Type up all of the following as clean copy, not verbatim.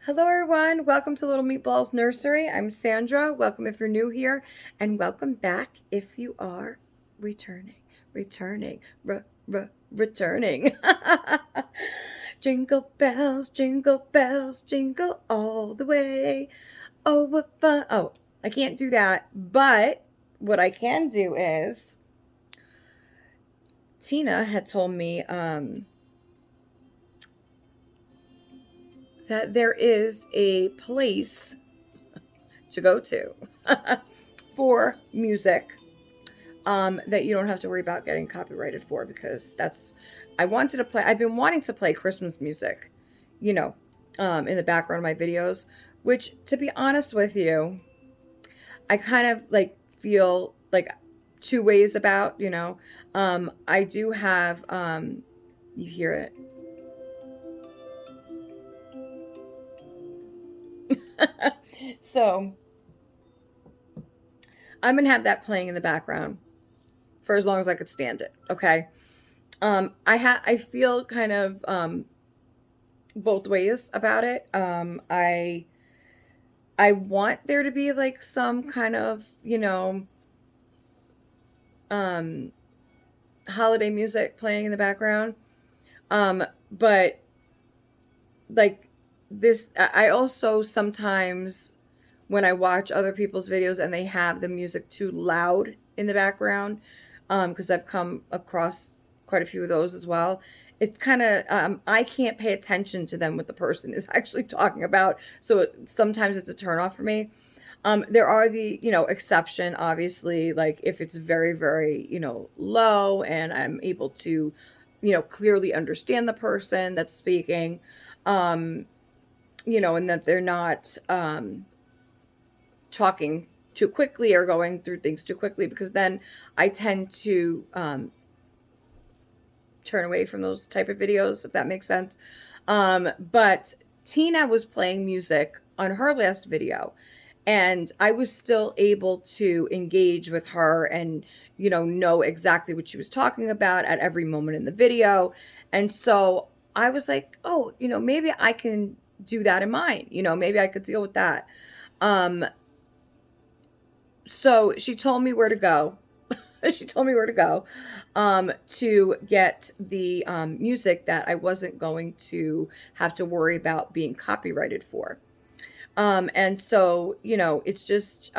Hello, everyone. Welcome to Little Meatballs Nursery. I'm Sandra. Welcome if you're new here, and welcome back if you are returning. Returning. Jingle bells, jingle all the way. Oh, what fun. Oh, I can't do that, but what I can do is Tina had told me that there is a place to go to for music that you don't have to worry about getting copyrighted for, because I've been wanting to play Christmas music, you know, in the background of my videos, which, to be honest with you, I kind of like feel like two ways about, I do have, you hear it. So I'm going to have that playing in the background for as long as I could stand it. Okay. I feel kind of both ways about it. I want there to be like some kind of, holiday music playing in the background. But like this, I also sometimes, when I watch other people's videos and they have the music too loud in the background, because I've come across quite a few of those as well. It's kind of, I can't pay attention to them what the person is actually talking about. So sometimes it's a turnoff for me. There are the, exception, obviously, like if it's very, very, low and I'm able to, clearly understand the person that's speaking, um, and that they're not talking too quickly or going through things too quickly, because then I tend to turn away from those type of videos, if that makes sense. But Tina was playing music on her last video, and I was still able to engage with her and, know exactly what she was talking about at every moment in the video. And so I was like, oh, maybe I can do that in mine. Maybe I could deal with that. So she told me where to go. She told me where to go to get the music that I wasn't going to have to worry about being copyrighted for. And so, it's just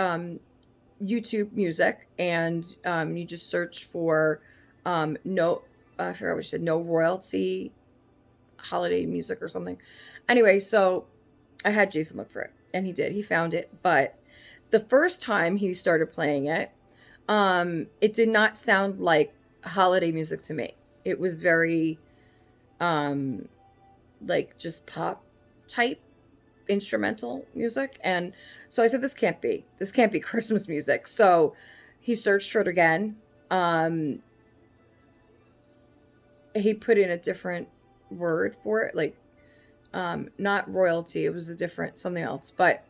YouTube music, and you just search for no, I forgot what she said, no royalty holiday music or something. Anyway, so I had Jason look for it, and he did. He found it, but the first time he started playing it, it did not sound like holiday music to me. It was very, um, like just pop type instrumental music. And so I said, this can't be Christmas music. So he searched for it again. He put in a different word for it, like, not royalty. It was a different, something else, but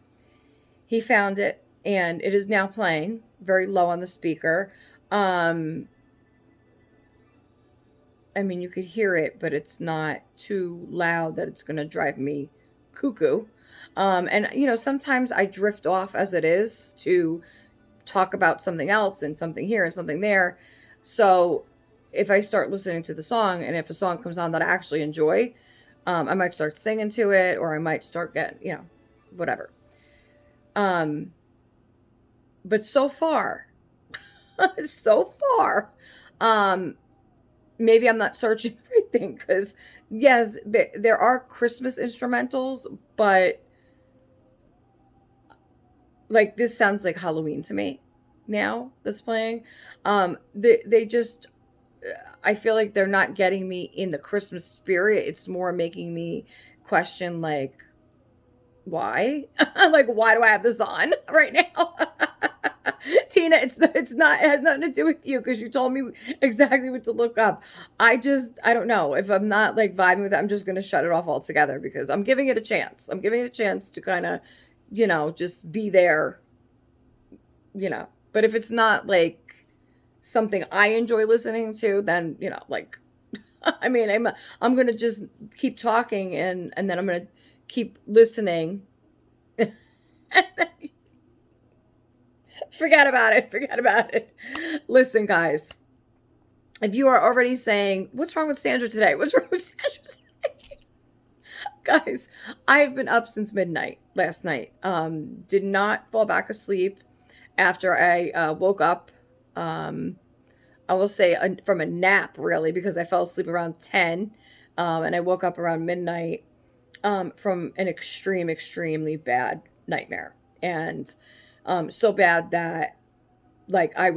he found it, and it is now playing very low on the speaker. I mean, you could hear it, but it's not too loud that it's going to drive me cuckoo. And, sometimes I drift off as it is to talk about something else and something here and something there. So if I start listening to the song, and if a song comes on that I actually enjoy, I might start singing to it, or I might start getting, whatever. But so far, so far, maybe I'm not searching everything, because yes, there are Christmas instrumentals, but like this sounds like Halloween to me now that's playing. They just, I feel like they're not getting me in the Christmas spirit. It's more making me question, like, why? Like, why do I have this on right now? Tina, it's not, it has nothing to do with you, because you told me exactly what to look up. I don't know. If I'm not like vibing with it, I'm just gonna shut it off altogether, because I'm giving it a chance. I'm giving it a chance to kind of, just be there, But if it's not like something I enjoy listening to, then, like, I mean, I'm gonna just keep talking, and then I'm gonna keep listening. Forget about it. Forget about it. Listen, guys, if you are already saying, what's wrong with Sandra today? What's wrong with Sandra today? Guys, I've been up since midnight last night. Did not fall back asleep after I woke up. I will say from a nap, really, because I fell asleep around 10, and I woke up around midnight from an extremely bad nightmare. And so bad that, like, I'm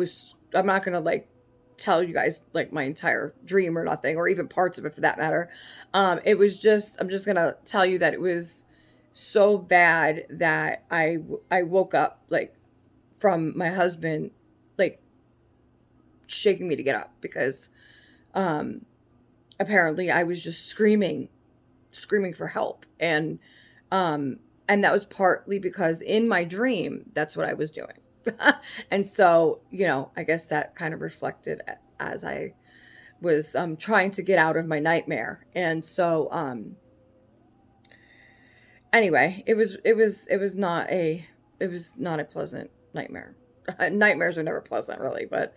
not going to, like, tell you guys, like, my entire dream or nothing, or even parts of it for that matter. It was just, I'm just going to tell you that it was so bad that I woke up, like, from my husband, like, shaking me to get up because apparently I was just screaming for help. And that was partly because in my dream, that's what I was doing. And so, I guess that kind of reflected as I was trying to get out of my nightmare. And so anyway, it was not a pleasant nightmare. Nightmares are never pleasant, really, but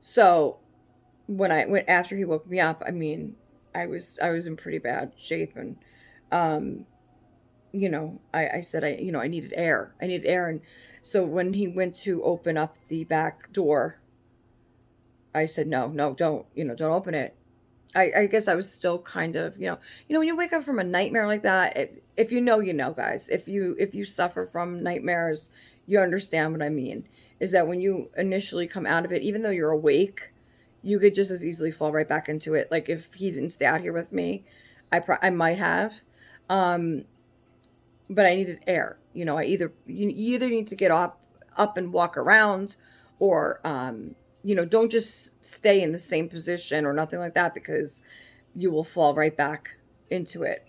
so when I went after he woke me up, I mean, I was in pretty bad shape. And I said I needed air. And so when he went to open up the back door, I said, no, don't open it. I guess I was still kind of, when you wake up from a nightmare like that, if guys, if you suffer from nightmares, you understand what I mean, is that when you initially come out of it, even though you're awake, you could just as easily fall right back into it. Like, if he didn't stay out here with me, I might have, but I needed air. You either need to get up and walk around, or don't just stay in the same position or nothing like that, because you will fall right back into it.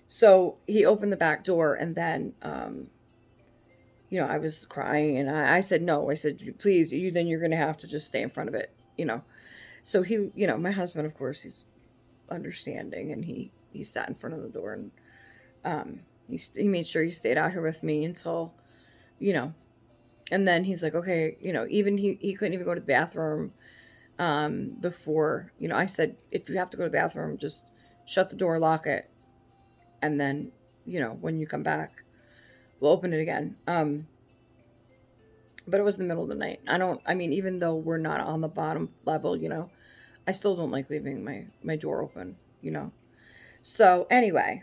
So he opened the back door, and then, I was crying, and I said, no, I said, please, then you're going to have to just stay in front of it, So he, my husband, of course, he's understanding, and he sat in front of the door, and he made sure he stayed out here with me until, and then he's like, okay, even he couldn't even go to the bathroom before, I said, if you have to go to the bathroom, just shut the door, lock it, and then, when you come back, we'll open it again. But it was the middle of the night. Even though we're not on the bottom level, I still don't like leaving my door open, So anyway,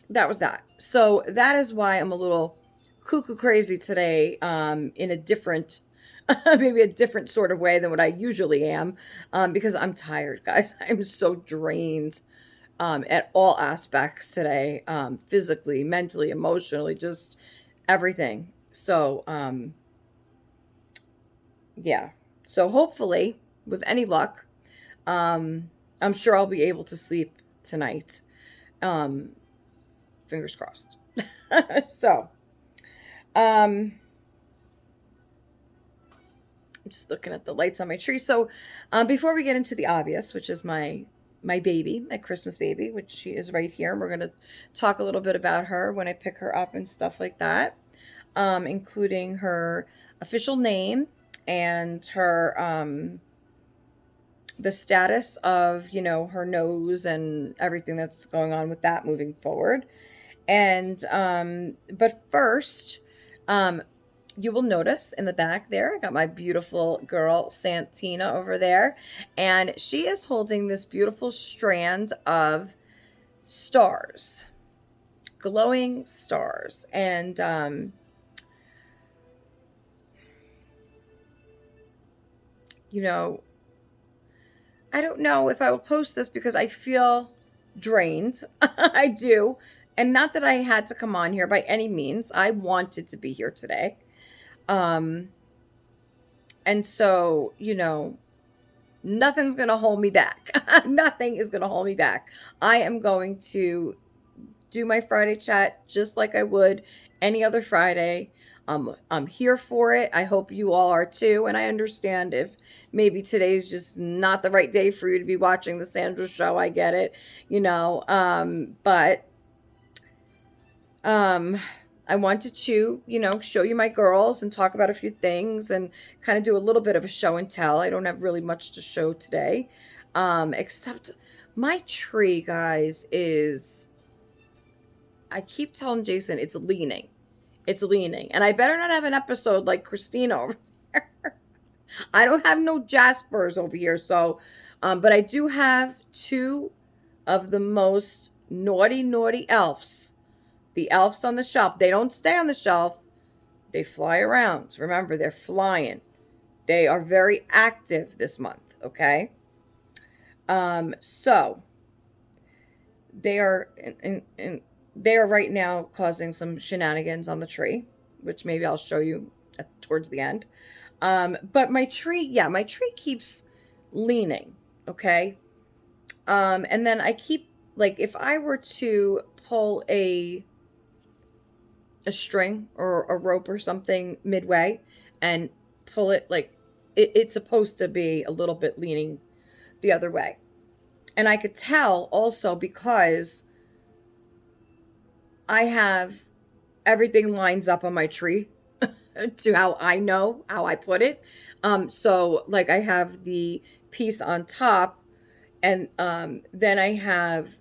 that was that. So that is why I'm a little cuckoo crazy today, in a different, maybe a different sort of way than what I usually am, because I'm tired, guys. I'm so drained, at all aspects today, physically, mentally, emotionally, just everything. So, yeah. So hopefully, with any luck, I'm sure I'll be able to sleep tonight. Fingers crossed. So, I'm just looking at the lights on my tree. So, before we get into the obvious, which is my baby, my Christmas baby, which she is right here, and we're going to talk a little bit about her when I pick her up and stuff like that, including her official name and her, the status of, her nose and everything that's going on with that moving forward. And, but first, you will notice in the back there, I got my beautiful girl, Santina, over there, and she is holding this beautiful strand of stars, glowing stars. And, I don't know if I will post this because I feel drained. I do. And not that I had to come on here by any means. I wanted to be here today. And so, nothing's going to hold me back. Nothing is going to hold me back. I am going to do my Friday chat just like I would any other Friday. I'm here for it. I hope you all are too. And I understand if maybe today's just not the right day for you to be watching the Sandra show. I get it, but um, I wanted to, show you my girls and talk about a few things and kind of do a little bit of a show and tell. I don't have really much to show today, except my tree, guys, I keep telling Jason it's leaning. It's leaning. And I better not have an episode like Christina over there. I don't have no Jaspers over here. So, but I do have two of the most naughty elves. The elves on the shelf. They don't stay on the shelf. They fly around. Remember, they're flying. They are very active this month, okay? So they are they are right now causing some shenanigans on the tree, which maybe I'll show you towards the end. But my tree keeps leaning, okay? And then I keep, like, if I were to pull a string or a rope or something midway and pull it, like, it's supposed to be a little bit leaning the other way. And I could tell also because I have everything lines up on my tree to how I know how I put it. So like I have the piece on top, and then I have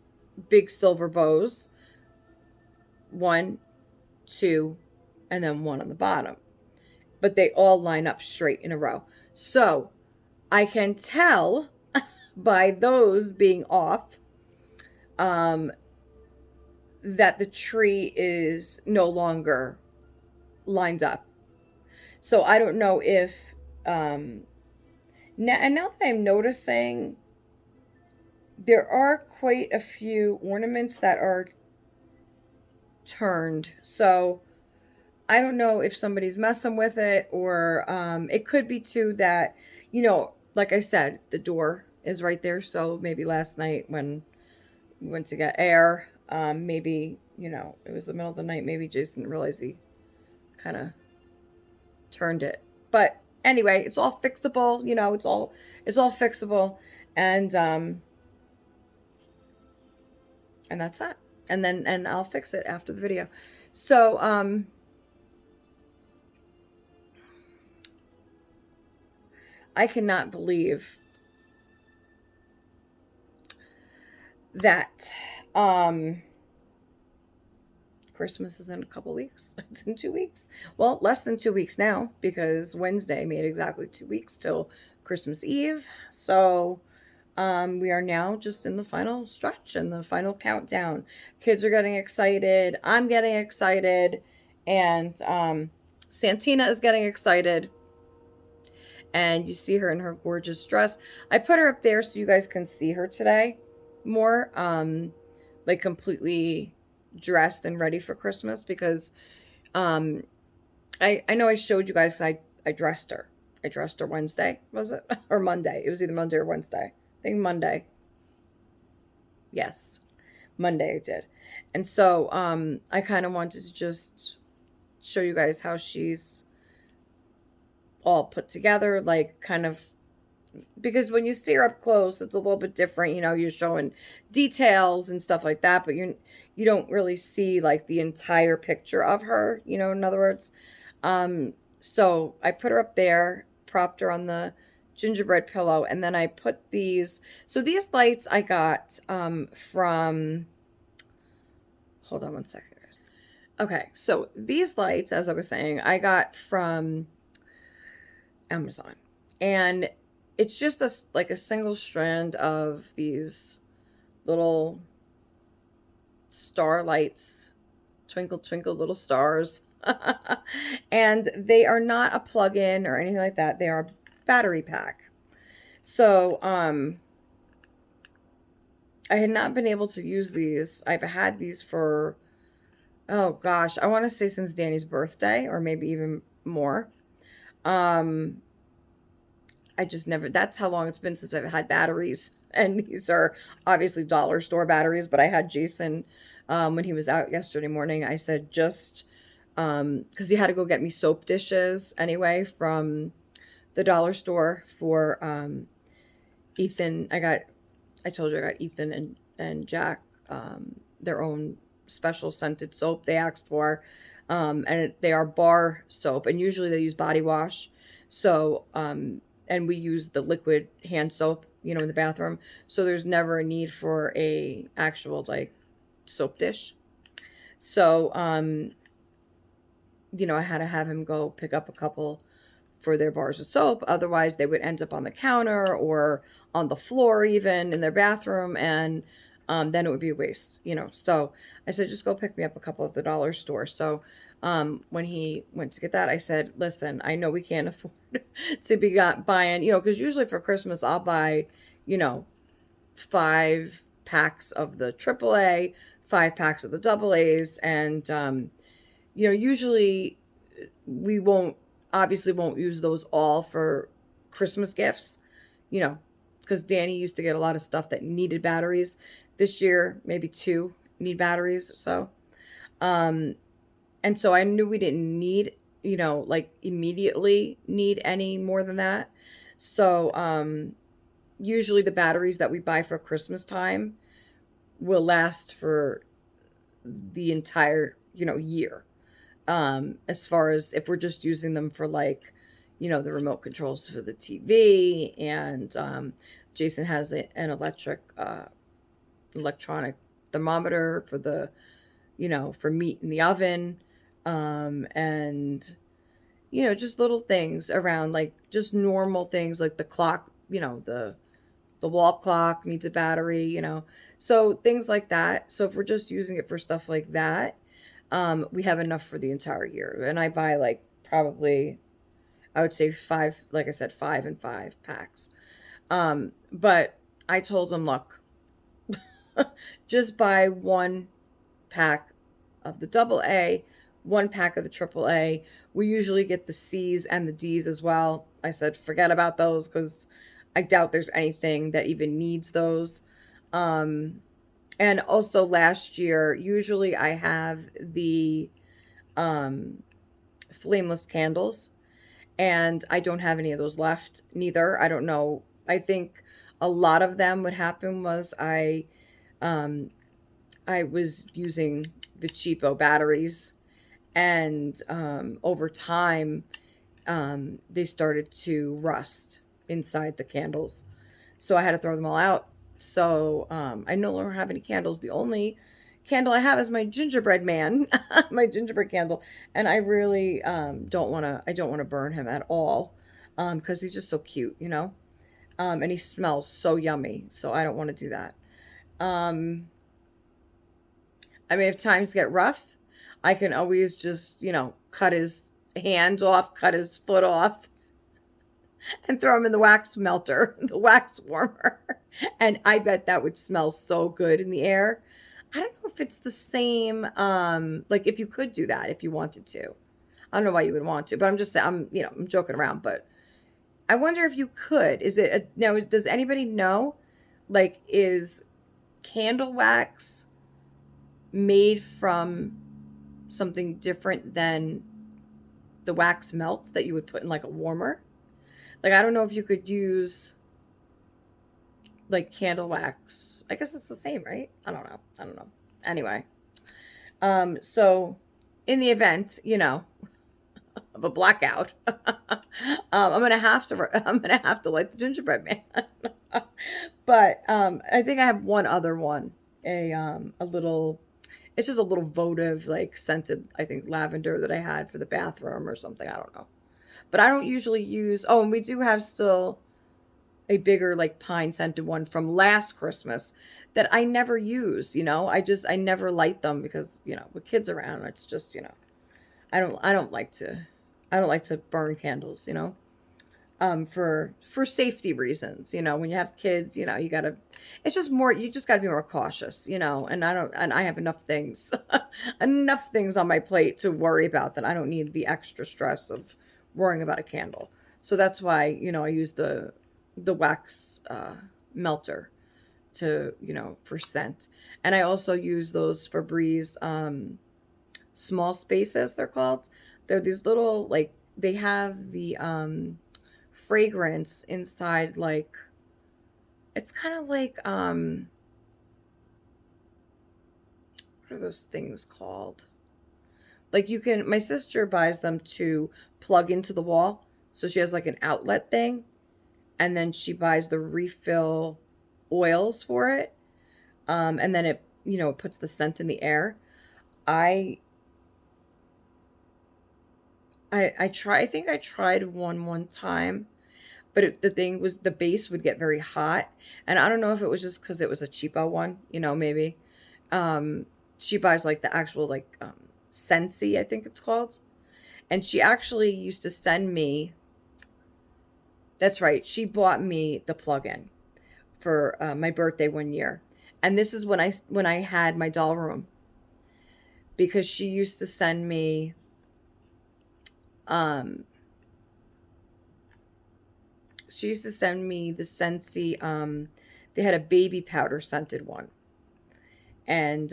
big silver bows, 1, 2, and then 1 on the bottom. But they all line up straight in a row. So I can tell by those being off that the tree is no longer lined up. So I don't know if now that I'm noticing, there are quite a few ornaments that are turned. So I don't know if somebody's messing with it, or it could be too that, like I said, the door is right there. So maybe last night when we went to get air, maybe, it was the middle of the night. Maybe Jason didn't realize he kind of turned it. But anyway, it's all fixable. It's all fixable. And that's that. And I'll fix it after the video. So, I cannot believe that Christmas is in a couple weeks. It's in 2 weeks. Well, less than 2 weeks now, because Wednesday made exactly 2 weeks till Christmas Eve. So we are now just in the final stretch and the final countdown. Kids are getting excited. I'm getting excited. And Santina is getting excited. And you see her in her gorgeous dress. I put her up there so you guys can see her today more. Like completely dressed and ready for Christmas, because I know I showed you guys I dressed her. I dressed her Wednesday, was it? Or Monday. It was either Monday or Wednesday. I think Monday. Yes. Monday I did. And so I kind of wanted to just show you guys how she's all put together, like kind of, because when you see her up close, it's a little bit different. You're showing details and stuff like that, but you don't really see like the entire picture of her, in other words. So I put her up there, propped her on the gingerbread pillow, and then I put these. So these lights I got from, hold on one second. Okay, so these lights, as I was saying, I got from Amazon, and it's just like a single strand of these little star lights, twinkle twinkle little stars. And they are not a plug-in or anything like that. They are a battery pack. So I had not been able to use these. I've had these for, oh gosh, I want to say since Danny's birthday, or maybe even more. I just never, that's how long it's been since I've had batteries. And these are obviously dollar store batteries, but I had Jason, when he was out yesterday morning, I said, just because he had to go get me soap dishes anyway from the dollar store for Ethan. I told you I got Ethan and Jack their own special scented soap they asked for. And they are bar soap, and usually they use body wash. So, and we use the liquid hand soap, in the bathroom. So there's never a need for a actual like soap dish. So, I had to have him go pick up a couple for their bars of soap. Otherwise, they would end up on the counter or on the floor, even in their bathroom, and then it would be a waste. So I said, just go pick me up a couple at the dollar store. So when he went to get that, I said, listen, I know we can't afford to be buying, because usually for Christmas, I'll buy, 5 packs of the AAA, 5 packs of the double A's, and usually we obviously won't use those all for Christmas gifts, because Danny used to get a lot of stuff that needed batteries. This year, maybe 2 need batteries or so. And so I knew we didn't need, like immediately need any more than that. So usually the batteries that we buy for Christmas time will last for the entire, year. As far as if we're just using them for like, the remote controls for the TV, and Jason has an electronic thermometer for the, for meat in the oven, and just little things around, like just normal things like the clock, the wall clock needs a battery, so things like that. So if we're just using it for stuff like that, we have enough for the entire year. And I buy like probably, I would say 5, like I said, 5 and 5 packs. But I told him, look, just buy 1 pack of the double A, 1 pack of the triple A. We usually get the C's and the D's as well. I said, forget about those because I doubt there's anything that even needs those. And also last year, usually I have the flameless candles, and I don't have any of those left neither. I don't know. I think a lot of them, what happened was I was using the cheapo batteries, and over time they started to rust inside the candles. So I had to throw them all out. So I no longer have any candles. The only candle I have is my gingerbread man, my gingerbread candle, and I really don't want to. I don't want to burn him at all because he's just so cute, and he smells so yummy. So I don't want to do that. I mean, if times get rough, I can always just cut his hands off, cut his foot off, and throw them in the wax melter, the wax warmer. And I bet that would smell so good in the air. I don't know if it's the same, like if you could do that, if you wanted to. I don't know why you would want to, but I'm just saying, I'm joking around, but I wonder if you could. Now, does anybody know, like, is candle wax made from something different than the wax melt that you would put in like a warmer? Like, I don't know if you could use like candle wax. I guess it's the same, right? I don't know. Anyway, so in the event, of a blackout, I'm gonna have to light the gingerbread man. But I think I have one other one, a little. It's just a little votive, like scented, I think lavender that I had for the bathroom or something. I don't know. But I don't usually use, oh, and we do have still a bigger, like pine scented one from last Christmas that I never use, I never light them because, with kids around, it's just, I don't like to burn candles, for safety reasons, when you have kids, you gotta, it's just more, you just gotta be more cautious, and I have enough things, enough things on my plate to worry about that I don't need the extra stress of worrying about a candle. So that's why, I use the wax melter to, for scent. And I also use those Febreze small spaces, they're called. They're these little, like, they have the fragrance inside, like, it's kind of like, what are those things called? Like, you can, my sister buys them to plug into the wall. So she has like an outlet thing, and then she buys the refill oils for it. And then it, it puts the scent in the air. I I think I tried one time, but the thing was the base would get very hot, and I don't know if it was just because it was a cheapo one, maybe. Um, she buys like the actual, like, Scentsy, I think it's called, and she actually used to send me. That's right, she bought me the plug-in for my birthday one year, and this is when I had my doll room, because she used to send me um the Scentsy. They had a baby powder scented one, and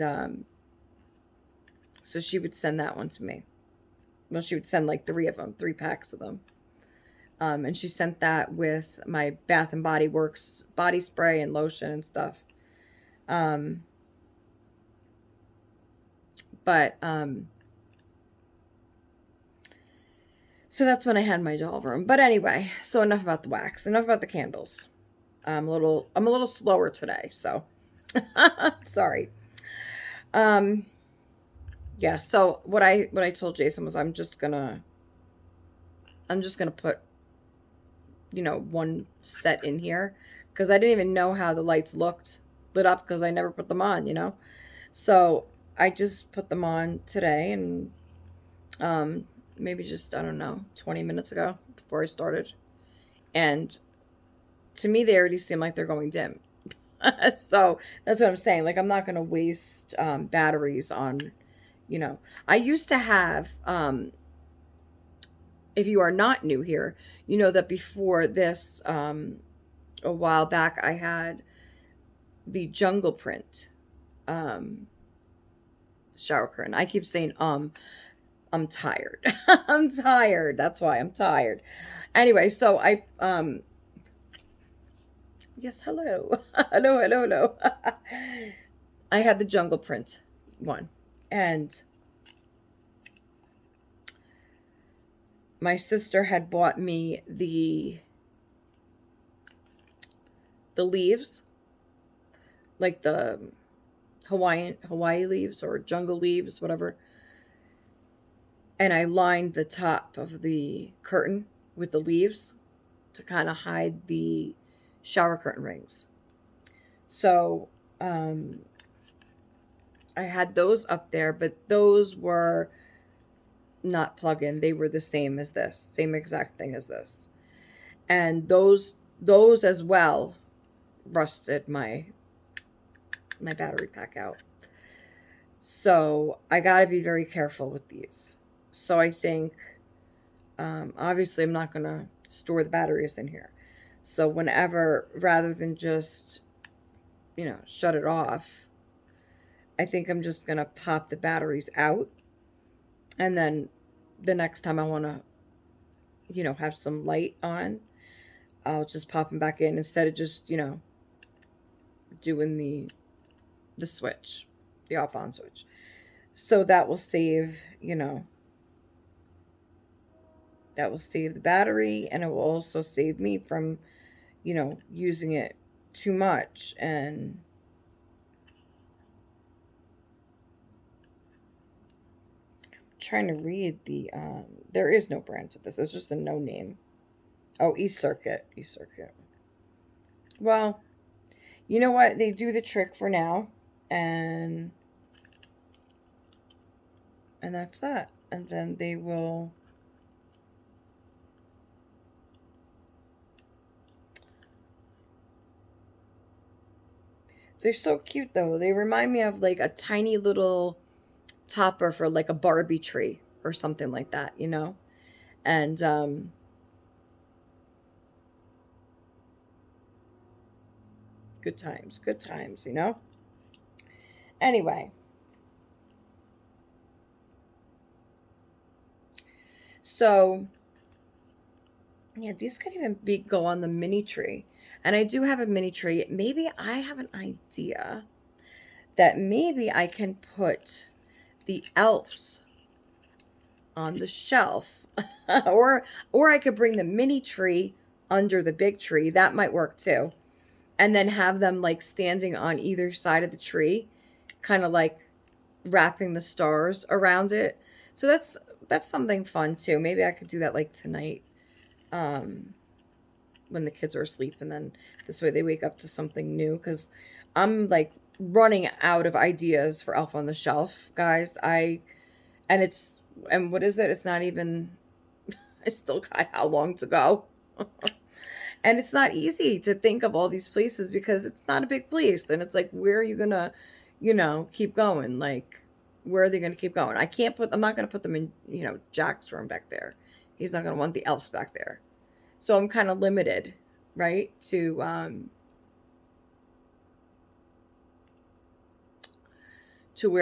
so she would send that one to me. Well, she would send like three of them, 3 packs of them. And she sent that with my Bath and Body Works body spray and lotion and stuff. Um, but so that's when I had my doll room. But anyway, so enough about the wax. Enough about the candles. I'm a little slower today, so sorry. Um, yeah. So what I told Jason was I'm just gonna put one set in here, because I didn't even know how the lights looked lit up, because I never put them on. So I just put them on today, and maybe just, I don't know, 20 minutes ago, before I started. And to me, they already seem like they're going dim. So that's what I'm saying. Like, I'm not going to waste batteries on, I used to have, if you are not new here, you know that before this, a while back, I had the jungle print um, shower curtain. I keep saying, I'm tired. I'm tired. That's why I'm tired. Anyway, so yes, hello. Hello, hello, hello. I had the jungle print one, and my sister had bought me the leaves, like the Hawaii leaves, or jungle leaves, whatever. And I lined the top of the curtain with the leaves to kind of hide the shower curtain rings. So I had those up there, but those were not plug-in. They were the same as this, same exact thing as this. And those as well rusted my battery pack out. So I got to be very careful with these. So I think, obviously, I'm not going to store the batteries in here. So whenever, rather than just, shut it off, I think I'm just going to pop the batteries out. And then the next time I want to, have some light on, I'll just pop them back in, instead of just, doing the switch, the off on switch. So that will save, that will save the battery, and it will also save me from, using it too much. And trying to read there is no brand to this. It's just a no name. Oh, Circuit. Well, you know what? They do the trick for now, and that's that. And then they will. They're so cute, though. They remind me of like a tiny little topper for like a Barbie tree or something like that. And good times. Anyway, So yeah, these could even go on the mini tree. And I do have a mini tree. Maybe I have an idea that maybe I can put the elves on the shelf. or I could bring the mini tree under the big tree. That might work too. And then have them like standing on either side of the tree, kind of like wrapping the stars around it. So that's something fun too. Maybe I could do that like tonight. When the kids are asleep, and then this way they wake up to something new, because I'm like running out of ideas for Elf on the Shelf, guys. And what is it? It's not even, I still got how long to go. And it's not easy to think of all these places because it's not a big place. And it's like, where are you gonna, keep going? Like, where are they gonna keep going? I'm not gonna put them in, Jack's room back there. He's not gonna want the elves back there. So I'm kind of limited, right, to where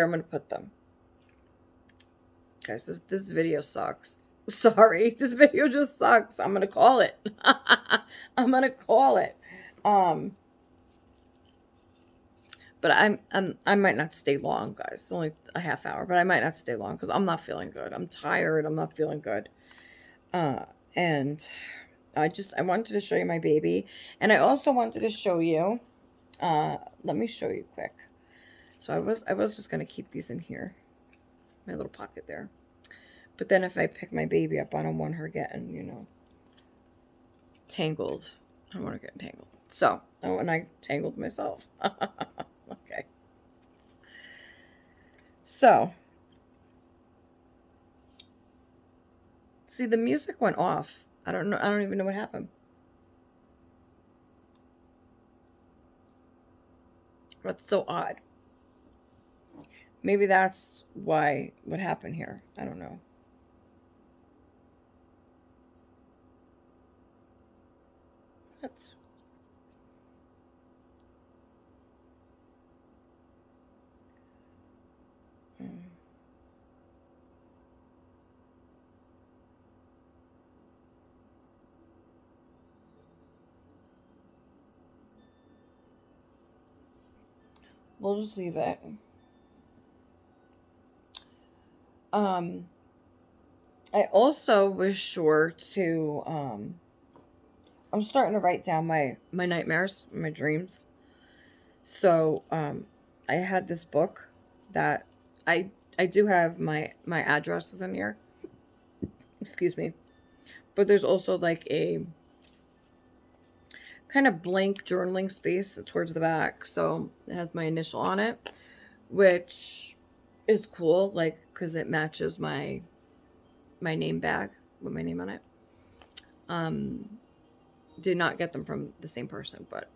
I'm going to put them. Guys, this video sucks. Sorry, this video just sucks. I'm going to call it. I'm going to call it. But I might not stay long, guys. It's only a half hour, but I might not stay long because I'm not feeling good. I'm tired. I'm not feeling good. And I wanted to show you my baby. And I also wanted to show you, let me show you quick. So I was just going to keep these in here, my little pocket there. But then if I pick my baby up, I don't want her getting, tangled. I don't want her getting tangled. So, and I tangled myself. Okay. So, see, the music went off. I don't know. I don't even know what happened. That's so odd. Maybe that's what happened here. I don't know. That's... We'll just leave it. I also was sure to, I'm starting to write down my nightmares, my dreams. So, I had this book that I do have my addresses in here. Excuse me. But there's also like a kind of blank journaling space towards the back. So it has my initial on it, which is cool, like, because it matches my name bag with my name on it. Did not get them from the same person, but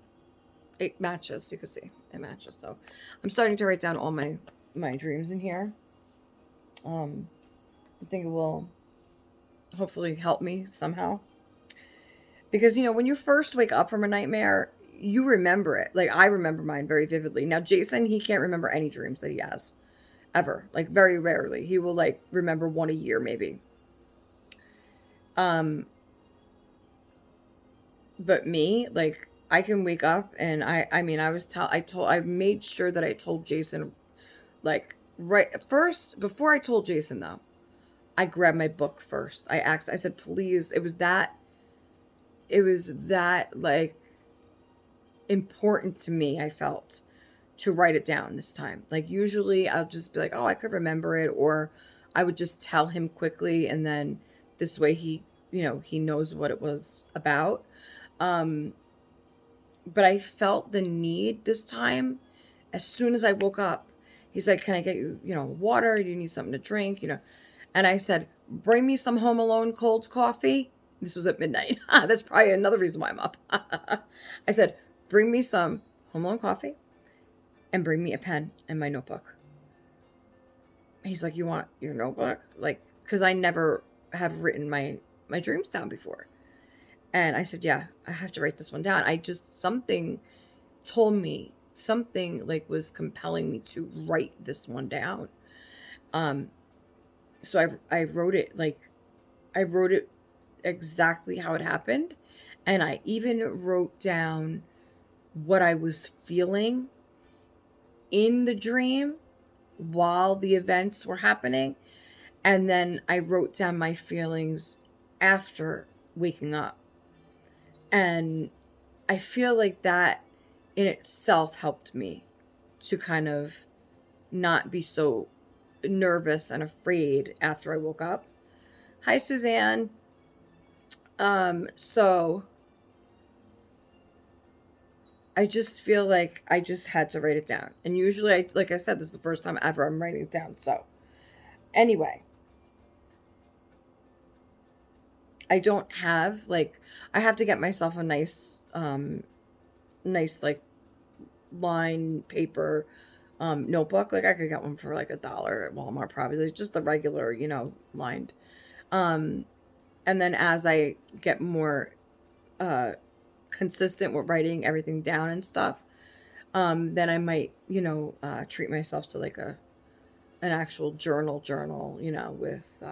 it matches. You can see it matches. So I'm starting to write down all my dreams in here. I think it will hopefully help me somehow. Because, when you first wake up from a nightmare, you remember it. Like, I remember mine very vividly. Now, Jason, he can't remember any dreams that he has. Ever. Like, very rarely. He will, like, remember one a year, maybe. But me, like, I can wake up and I made sure that I told Jason, like, right first, before I told Jason, though, I grabbed my book first. I said, please, it was that, like, important to me, I felt, to write it down this time. Like, usually I'll just be like, oh, I could remember it, or I would just tell him quickly, and then this way he knows what it was about. But I felt the need this time. As soon as I woke up, he's like, can I get you, water? Do you need something to drink? And I said, bring me some Home Alone cold coffee. This was at midnight. That's probably another reason why I'm up. I said, bring me some Home Alone coffee and bring me a pen and my notebook. He's like, you want your notebook? Like, because I never have written my dreams down before. And I said, yeah, I have to write this one down. Something told me, something like was compelling me to write this one down. So I wrote it like I wrote it exactly how it happened. And I even wrote down what I was feeling in the dream while the events were happening. And then I wrote down my feelings after waking up. And I feel like that in itself helped me to kind of not be so nervous and afraid after I woke up. Hi, Suzanne. So I just feel like I just had to write it down. And usually, like I said, this is the first time ever I'm writing it down. So anyway, I don't have like, I have to get myself a nice like line paper notebook. Like I could get one for like $1 at Walmart, probably. Like, just the regular, lined. Um, and then as I get more uh consistent with writing everything down and stuff, then I might, treat myself to like an actual journal, with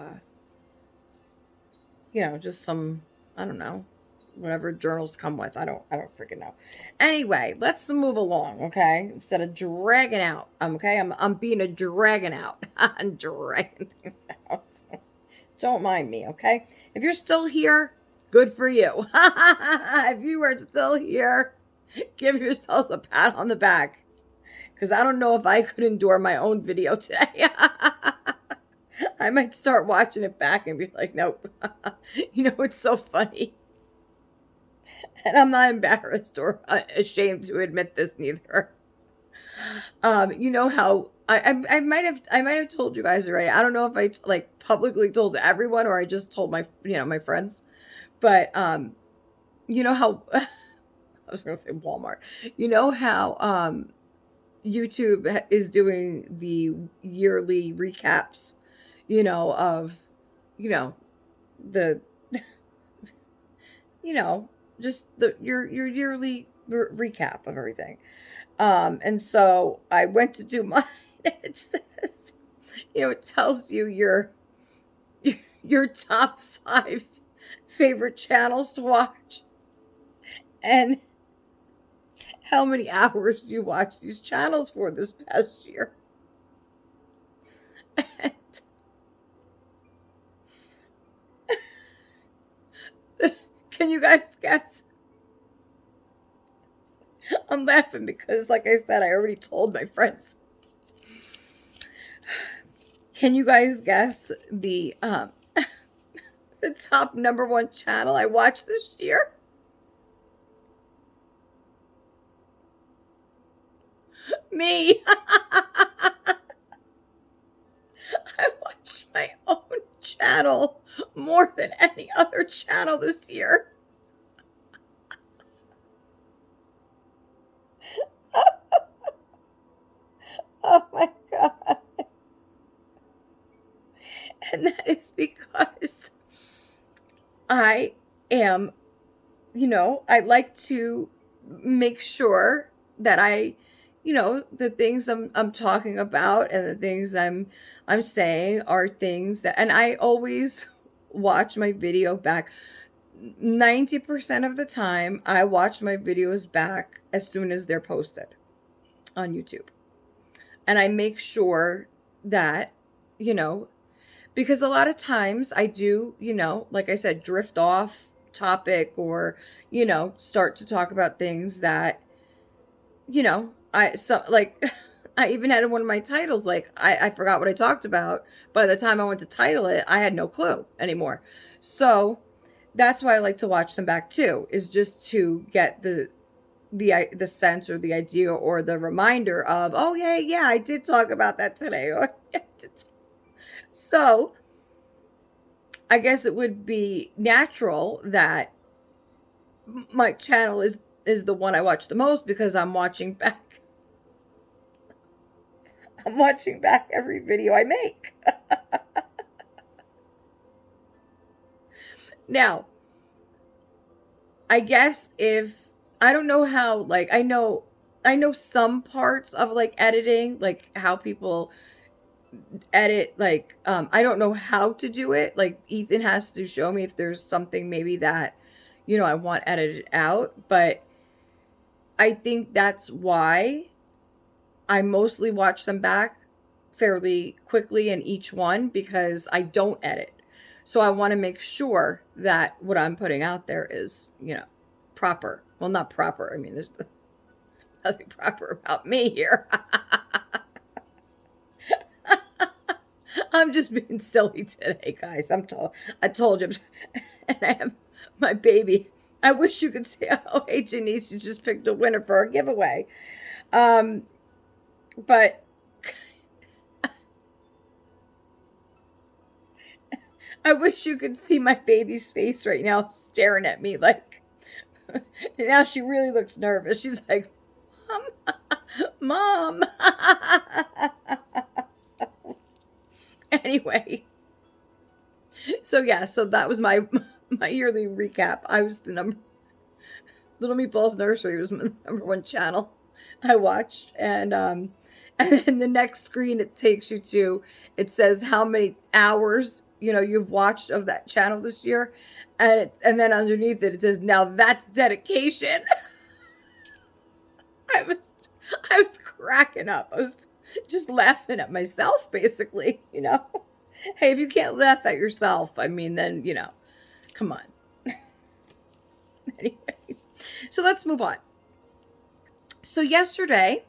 just some, I don't know, whatever journals come with. I don't freaking know. Anyway, let's move along, okay? Instead of dragging out. Okay, I'm being a dragging out. I'm dragging things out. Don't mind me, okay? If you're still here, good for you. If you are still here, give yourselves a pat on the back. Because I don't know if I could endure my own video today. I might start watching it back and be like, nope. It's so funny. And I'm not embarrassed or ashamed to admit this neither. You know how I might have told you guys already. I don't know if I like publicly told everyone or I just told my friends. But you know how I was gonna say Walmart. You know how YouTube is doing the yearly recaps, of the just your yearly recap of everything. And so I went to do mine. It says, it tells you your top 5 favorite channels to watch and how many hours you watch these channels for this past year. And can you guys guess? I'm laughing because, like I said, I already told my friends. Can you guys guess the the top #1 channel I watched this year? Me. I watched my own channel more than any other channel this year. Oh my God. And that is because I am, I like to make sure that the things I'm talking about and the things I'm saying are things that, and I always watch my video back. 90% of the time, I watch my videos back as soon as they're posted on YouTube. And I make sure that, because a lot of times I do, like I said, drift off topic or, start to talk about things that, I even had one of my titles, like I forgot what I talked about. By the time I went to title it, I had no clue anymore. So that's why I like to watch them back too, is just to get the sense or the idea or the reminder of, oh yeah, I did talk about that today. So I guess it would be natural that my channel is the one I watch the most because I'm watching back. I'm watching back every video I make. Now, I guess if I don't know how, like, I know some parts of like editing, like how people edit, like, I don't know how to do it. Like, Ethan has to show me if there's something maybe that, I want edited out. But I think that's why I mostly watch them back fairly quickly in each one, because I don't edit. So I want to make sure that what I'm putting out there is, proper. Well, not proper. I mean, there's nothing proper about me here. I'm just being silly today, guys. I told you. And I have my baby. I wish you could see. Oh, hey, Janice, you just picked a winner for our giveaway. But I wish you could see my baby's face right now staring at me like, now she really looks nervous. She's like, Mom. So, anyway. So yeah, so that was my yearly recap. I was Little Meatballs Nursery was the #1 channel I watched, and then the next screen it takes you to, it says how many hours you've watched of that channel this year, and then underneath it says, now that's dedication. I was cracking up. I was just laughing at myself, basically. Hey, if you can't laugh at yourself, I mean, then come on. Anyway, so let's move on. So yesterday,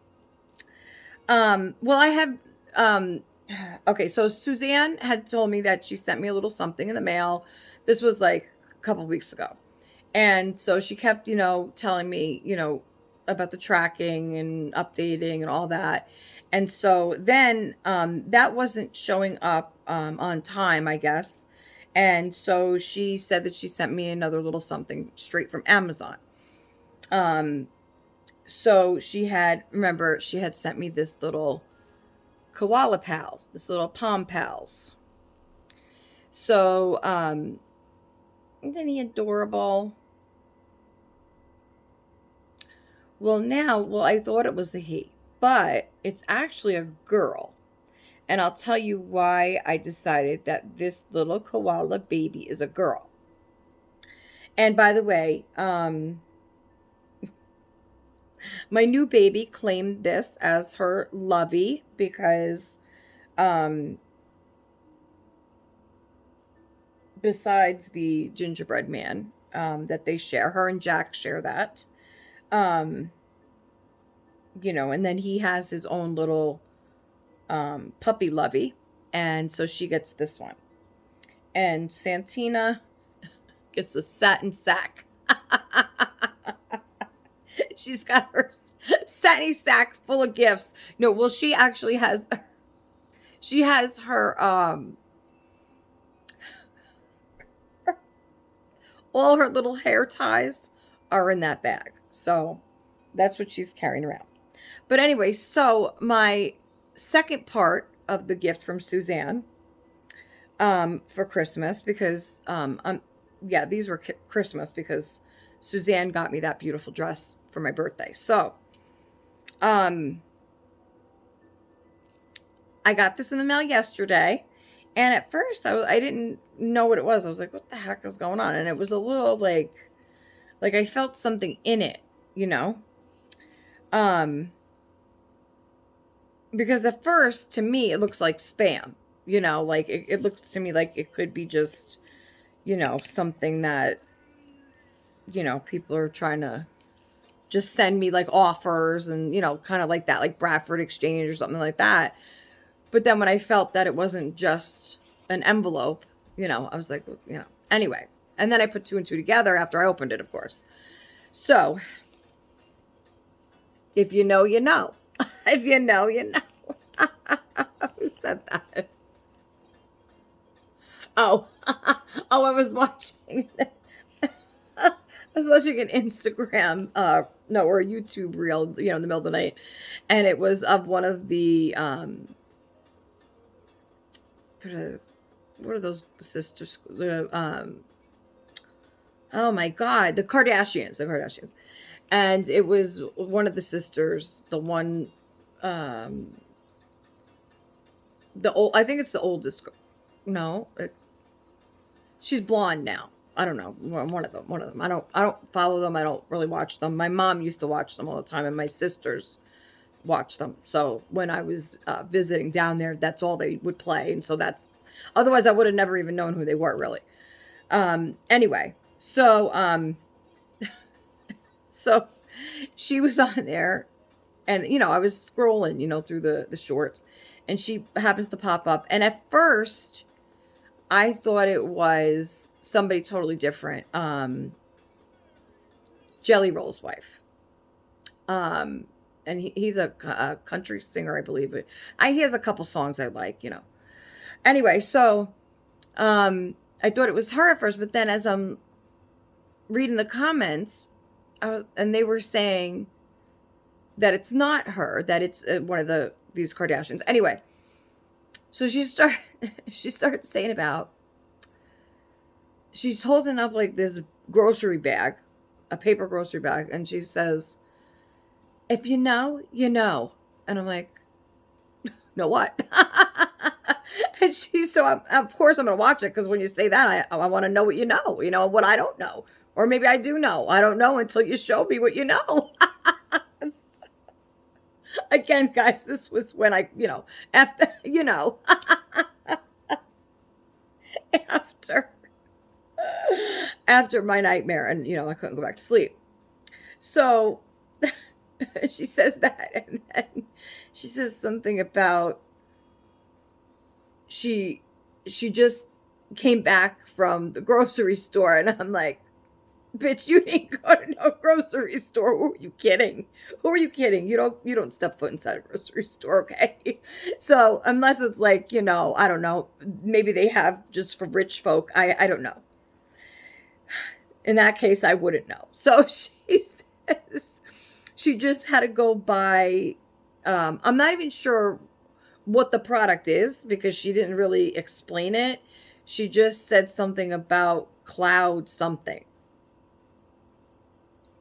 well, I have, okay, so Suzanne had told me that she sent me a little something in the mail. This was like a couple weeks ago. And so she kept, telling me, about the tracking and updating and all that. And so then that wasn't showing up on time, I guess. And so she said that she sent me another little something straight from Amazon. So she had sent me this little koala pal, this little Palm Pals. So, isn't he adorable? Well, I thought it was a he, but it's actually a girl. And I'll tell you why I decided that this little koala baby is a girl. And by the way, my new baby claimed this as her lovey because, besides the gingerbread man, that they share, her and Jack share that, and then he has his own little, puppy lovey. And so she gets this one. And Santina gets a satin sack. She's got her satin sack full of gifts. No, well, she actually has her, all her little hair ties are in that bag. So that's what she's carrying around. But anyway, so my second part of the gift from Suzanne, for Christmas, because, these were Christmas because Suzanne got me that beautiful dress for my birthday. So, I got this in the mail yesterday, and at first I didn't know what it was. I was like, what the heck is going on? And it was a little like I felt something in it, because at first, to me, it looks like spam, like it looks to me like it could be just, something that, people are trying to just send me like offers and, kind of like that, like Bradford Exchange or something like that. But then when I felt that it wasn't just an envelope, I was like, anyway. And then I put 2 and 2 together after I opened it, of course. So, if you know, you know. If you know, you know. Who said that? Oh, I was watching. I was watching an Instagram, or a YouTube reel, in the middle of the night, and it was of one of the, what are those sisters? Oh my God, the Kardashians, and it was one of the sisters, the one, I think it's the oldest. No, she's blonde now. I don't know. One of them. One of them. I don't follow them. I don't really watch them. My mom used to watch them all the time, and my sisters watch them. So when I was visiting down there, that's all they would play, and so that's. Otherwise, I would have never even known who they were, really. Anyway, so she was on there, and I was scrolling, through the shorts, and she happens to pop up, and at first I thought it was somebody totally different. Jelly Roll's wife. And he's a country singer, I believe. He has a couple songs I like, Anyway, so I thought it was her at first, but then as I'm reading the comments, and they were saying that it's not her, that it's one of these Kardashians. Anyway, so she started saying about, she's holding up like this grocery bag, a paper grocery bag, and she says, "If you know, you know." And I'm like, "Know what?" And of course I'm going to watch it, because when you say that, I want to know what you know, what I don't know. Or maybe I do know. I don't know until you show me what you know. Again, guys, this was when after, after my nightmare, and, I couldn't go back to sleep. So she says that, and then she says something about, she just came back from the grocery store, and I'm like, bitch, you didn't go to no grocery store. Who are you kidding? Who are you kidding? You don't step foot inside a grocery store, okay? So unless it's like, I don't know, maybe they have just for rich folk. I don't know. In that case, I wouldn't know. So she says she just had to go buy, I'm not even sure what the product is, because she didn't really explain it. She just said something about cloud something.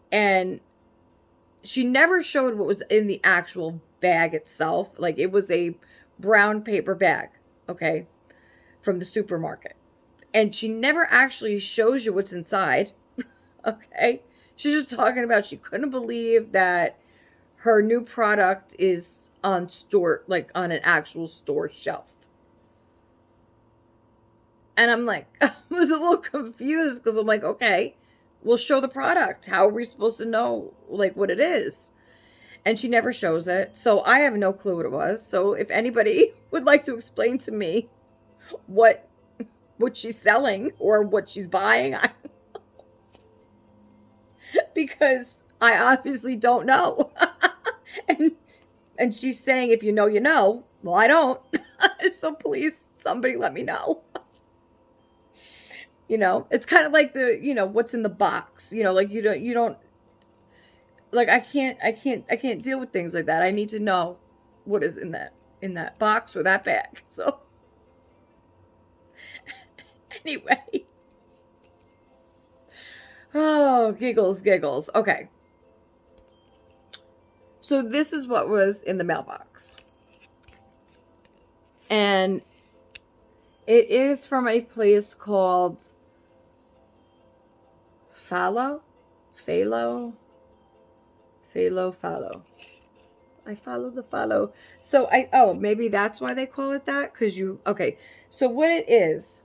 And she never showed what was in the actual bag itself. Like, it was a brown paper bag, okay, from the supermarket. And she never actually shows you what's inside, okay? She's just talking about she couldn't believe that her new product is on an actual store shelf. And I'm like, I was a little confused, because I'm like, okay, we'll show the product. How are we supposed to know, what it is? And she never shows it. So I have no clue what it was. So if anybody would like to explain to me what she's selling or what she's buying, because I obviously don't know. And she's saying, if you know, you know. Well, I don't. So please, somebody let me know. It's kind of like what's in the box, you don't, like, I can't deal with things like that. I need to know what is in that box or that bag. So anyway, oh, giggles. Okay. So this is what was in the mailbox. And it is from a place called Fallow. I follow the follow. So maybe that's why they call it that. Okay. So what it is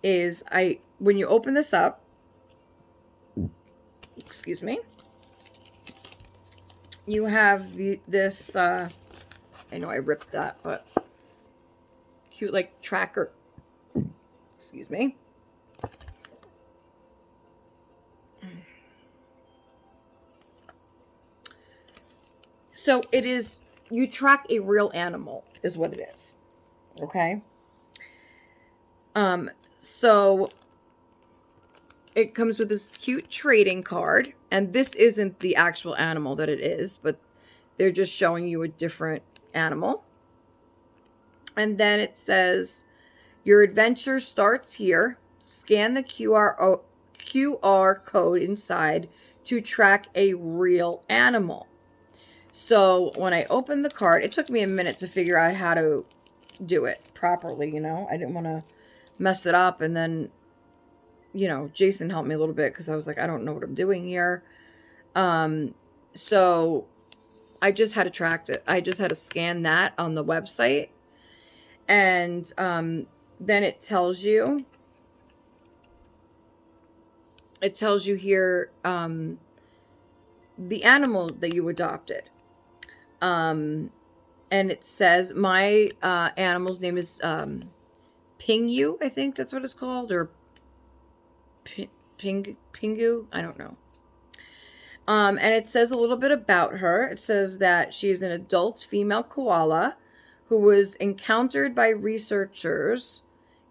when you open this up, excuse me, you have this, I know I ripped that, but cute, like, tracker, excuse me. So it is, you track a real animal is what it is. Okay. So it comes with this cute trading card, and this isn't the actual animal that it is, but they're just showing you a different animal. And then it says, your adventure starts here. Scan the QR code inside to track a real animal. So when I opened the card, it took me a minute to figure out how to do it properly, you know. I didn't want to mess it up. And then, you know, Jason helped me a little bit because I was like, I don't know what I'm doing here. So I just had to track it. I just had to scan that on the website. And then it tells you here the animal that you adopted. And it says my animal's name is Pingu, I think that's what it's called, or Pingu, I don't know. And it says a little bit about her. It says that she is an adult female koala who was encountered by researchers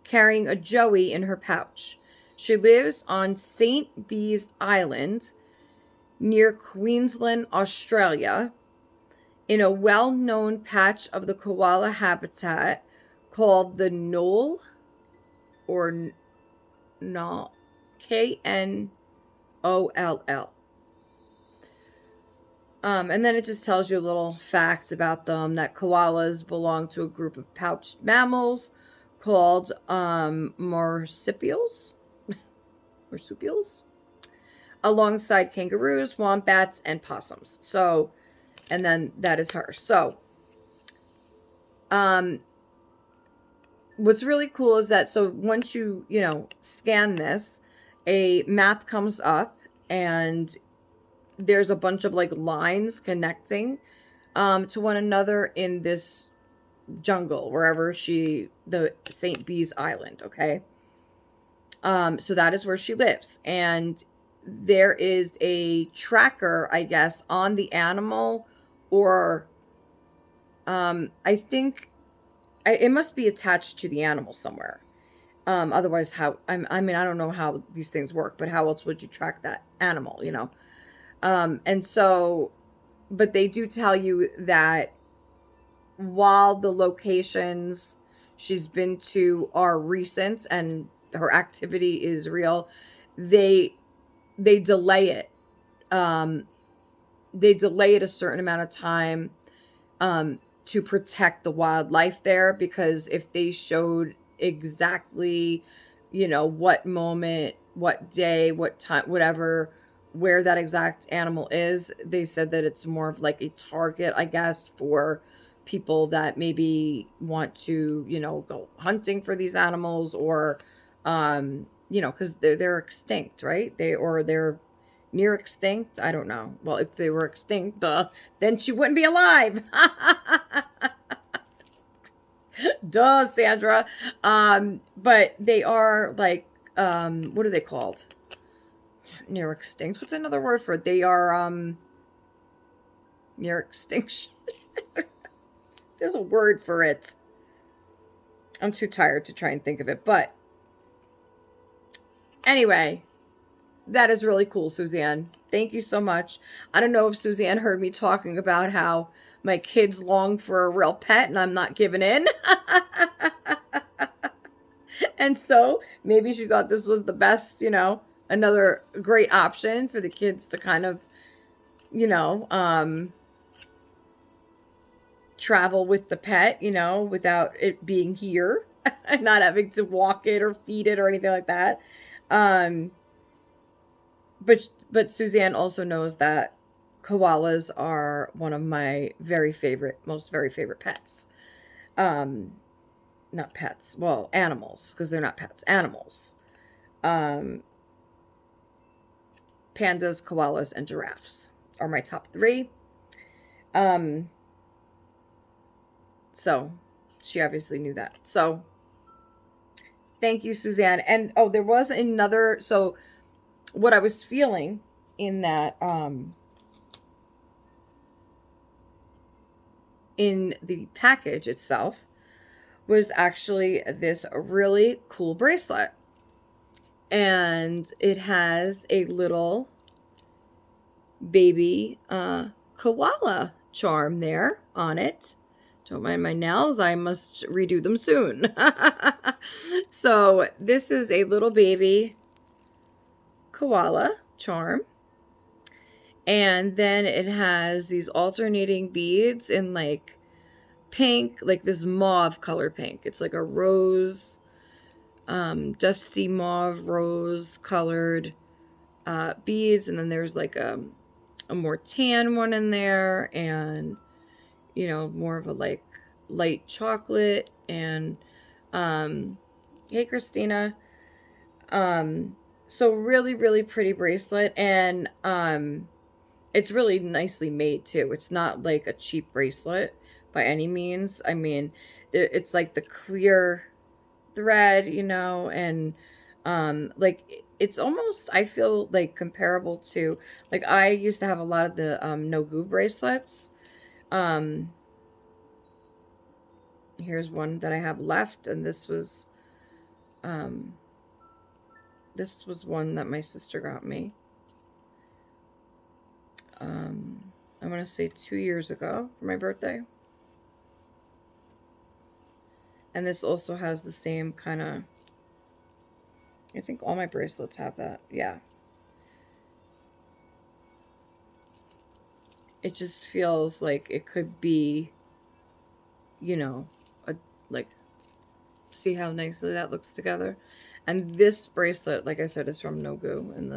carrying a joey in her pouch. She lives on St. Bees Island near Queensland, Australia, in a well-known patch of the koala habitat called the Knoll, or Knoll, Knoll. And then it just tells you little facts about them, that koalas belong to a group of pouched mammals called marsupials, alongside kangaroos, wombats, and possums. So, and then that is her. So, what's really cool is that, so once you, you know, scan this, a map comes up and there's a bunch of like lines connecting to one another in this jungle, wherever the St. Bees Island, okay? So that is where she lives. And there is a tracker, I guess, on the animal, or I think it must be attached to the animal somewhere. Otherwise, I mean, I don't know how these things work, but how else would you track that animal, you know? And so, but they do tell you that while the locations she's been to are recent and her activity is real, they delay it. They delay it a certain amount of time to protect the wildlife there, because if they showed exactly, you know, what moment, what day, what time, whatever, where that exact animal is, they said that it's more of like a target, I guess, for people that maybe want to, you know, go hunting for these animals, or you know, because they're extinct, right? They're near extinct. I don't know. Well, if they were extinct, then she wouldn't be alive. Duh, Sandra. But they are like, what are they called? Near extinct. What's another word for it? They are near extinction. There's a word for it. I'm too tired to try and think of it. But anyway, that is really cool, Suzanne. Thank you so much. I don't know if Suzanne heard me talking about how my kids long for a real pet and I'm not giving in. And so maybe she thought this was the best, you know, another great option for the kids to kind of, you know, travel with the pet, you know, without it being here and not having to walk it or feed it or anything like that. But Suzanne also knows that koalas are one of my very favorite pets. Not pets, well, animals, because they're not pets, animals. Pandas, koalas, and giraffes are my top 3. So she obviously knew that. So thank you, Suzanne. And oh, there was another, so what I was feeling in that in the package itself was actually this really cool bracelet. And it has a little baby koala charm there on it. Don't mind my nails, I must redo them soon. So this is a little baby koala charm. And then it has these alternating beads in like pink, like this mauve color pink. It's like a rose, dusty mauve rose colored beads. And then there's like a more tan one in there, and more of a like light chocolate. And hey Christina. So really, really pretty bracelet. And it's really nicely made too. It's not like a cheap bracelet by any means. I mean, it's like the clear thread, and like it's almost, I feel like, comparable to, like, I used to have a lot of the no goo bracelets. Here's one that I have left, and this was one that my sister got me. I want to say 2 years ago for my birthday. And this also has the same kind of, I think all my bracelets have that. Yeah. It just feels like it could be, like, see how nicely that looks together. And this bracelet, like I said, is from No Goo, and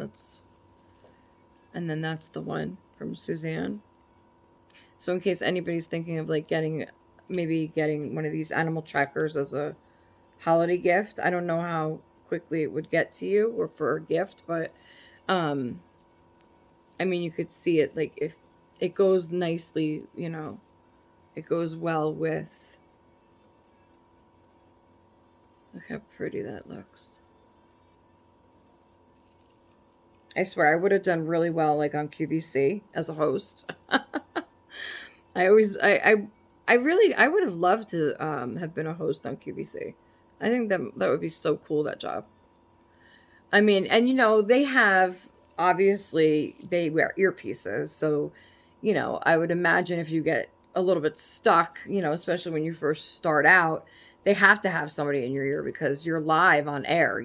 then that's the one from Suzanne. So in case anybody's thinking of like maybe getting one of these animal trackers as a holiday gift, I don't know how quickly it would get to you or for a gift, but I mean, you could see it, like, if it goes nicely, it goes well with, look how pretty that looks. I swear I would have done really well like on QVC as a host. I would have loved to have been a host on QVC. I think that would be so cool, that job. I mean, and they have, obviously they wear earpieces, so I would imagine if you get a little bit stuck, especially when you first start out, they have to have somebody in your ear because you're live on air,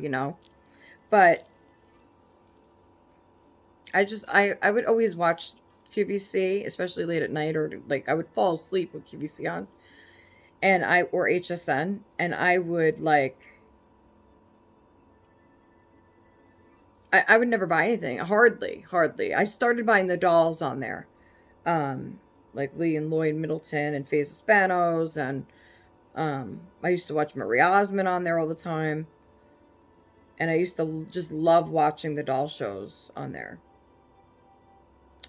But I would always watch QVC, especially late at night, or like I would fall asleep with QVC on, or HSN, and I would like, I would never buy anything, hardly. I started buying the dolls on there, like Lee and Lloyd Middleton and Faye Spanos, and I used to watch Marie Osmond on there all the time, and I used to just love watching the doll shows on there.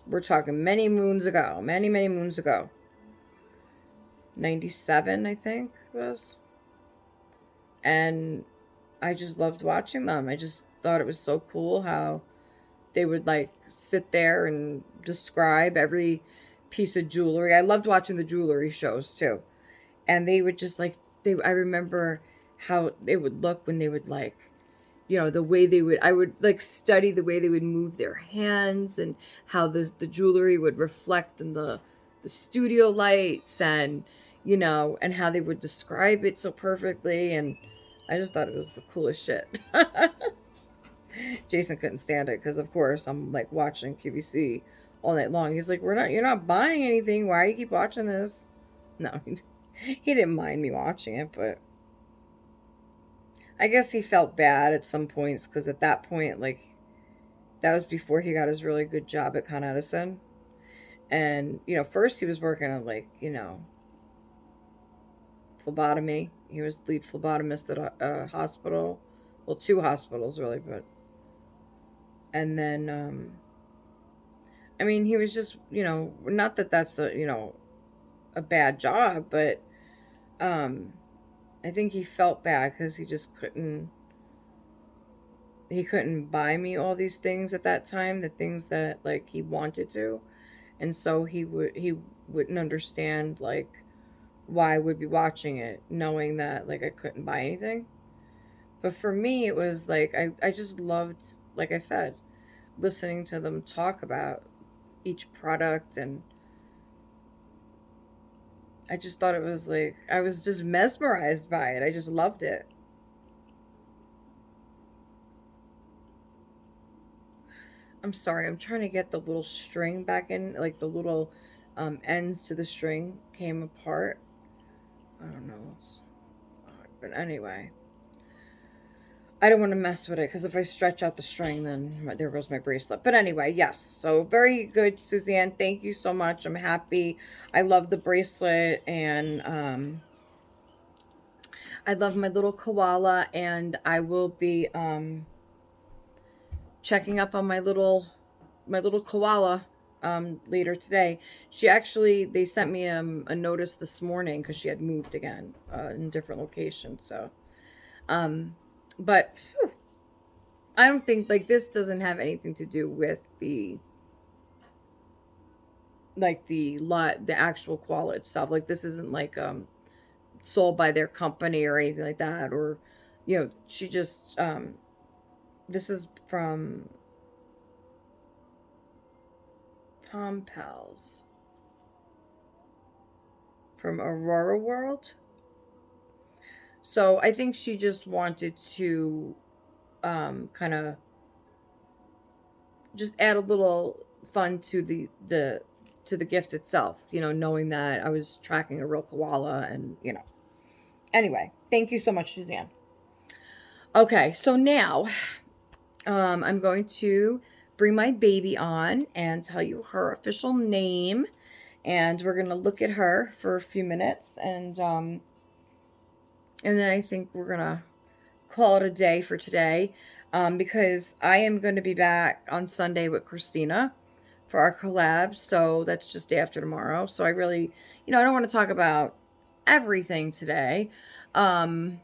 We're talking many moons ago. Many, many moons ago. 97, I think it was. And I just loved watching them. I just thought it was so cool how they would like sit there and describe every piece of jewelry. I loved watching the jewelry shows too. And they would just like, I remember how they would look when they would like, the way I would like study the way they would move their hands and how the jewelry would reflect in the studio lights, and, and how they would describe it so perfectly. And I just thought it was the coolest shit. Jason couldn't stand it because, of course, I'm like watching QVC all night long. He's like, you're not buying anything. Why do you keep watching this? No, he didn't mind me watching it, but I guess he felt bad at some points because at that point, like, that was before he got his really good job at Con Edison. And, first he was working on, like, phlebotomy. He was lead phlebotomist at a hospital. Well, 2 hospitals, really, but. And then, I mean, he was just, not that that's a bad job, but, I think he felt bad because he just couldn't buy me all these things at that time, the things that like he wanted to. And so he wouldn't understand like why I would be watching it knowing that like I couldn't buy anything. But for me it was like I just loved, like I said, listening to them talk about each product, and I just thought it was like, I was just mesmerized by it. I just loved it. I'm sorry, I'm trying to get the little string back in, like the little ends to the string came apart. I don't know. But anyway, I don't want to mess with it because if I stretch out the string, then there goes my bracelet. But anyway, yes. So very good, Suzanne. Thank you so much. I'm happy. I love the bracelet, and I love my little koala, and I will be checking up on my little koala later today. They sent me a notice this morning because she had moved again in different locations. So but phew, I don't think, like, this doesn't have anything to do with the actual koala itself. Like, this isn't like sold by their company or anything like that, or she just this is from Palm Pals from Aurora World. So I think she just wanted to kind of just add a little fun to the gift itself, knowing that I was tracking a real koala, and anyway, thank you so much, Suzanne. Okay, so now I'm going to bring my baby on and tell you her official name, and we're gonna look at her for a few minutes, and then I think we're gonna call it a day for today, because I am going to be back on Sunday with Christina for our collab. So that's just day after tomorrow. So I really, I don't want to talk about everything today. I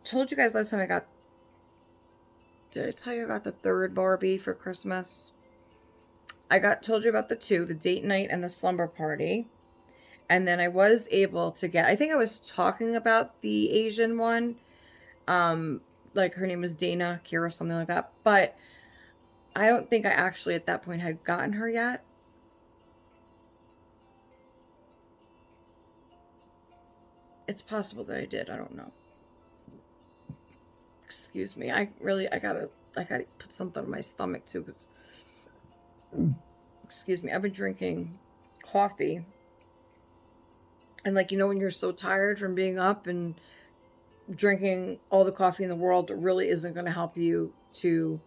told you guys last time did I tell you I got the third Barbie for Christmas? Told you about the two, the date night and the slumber party. And then I was able to get, I think I was talking about the Asian one. Like her name was Dana, Kira, something like that. But I don't think I actually at that point had gotten her yet. It's possible that I did. I don't know. Excuse me. I gotta put something in my stomach too, because excuse me, I've been drinking coffee. And like, when you're so tired from being up and drinking all the coffee in the world, it really isn't going to help you to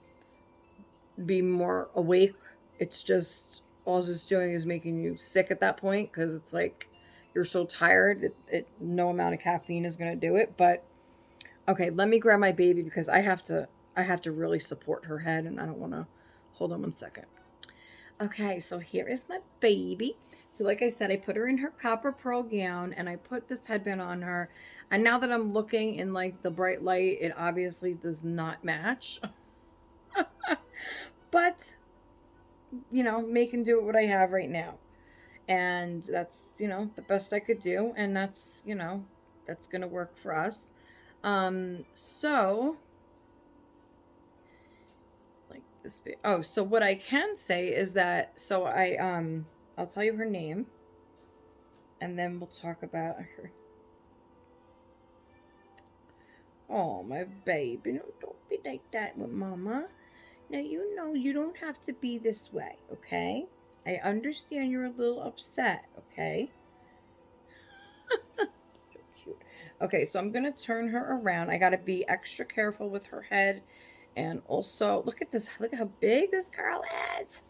be more awake. It's just, all it's doing is making you sick at that point, because it's like you're so tired. No amount of caffeine is going to do it. But okay, let me grab my baby, because I have to really support her head, and I don't want to. Hold on one second. Okay, so here is my baby. So like I said, I put her in her copper pearl gown, and I put this headband on her. And now that I'm looking in like the bright light, it obviously does not match. But, making do with what I have right now. And that's, the best I could do. And that's, that's going to work for us. So so what I can say is that, so I'll tell you her name, and then we'll talk about her. Oh, my baby, no, don't be like that with mama. Now, you don't have to be this way, okay? I understand you're a little upset, okay? So cute. Okay, so I'm gonna turn her around. I gotta be extra careful with her head. And also, look at this. Look at how big this girl is.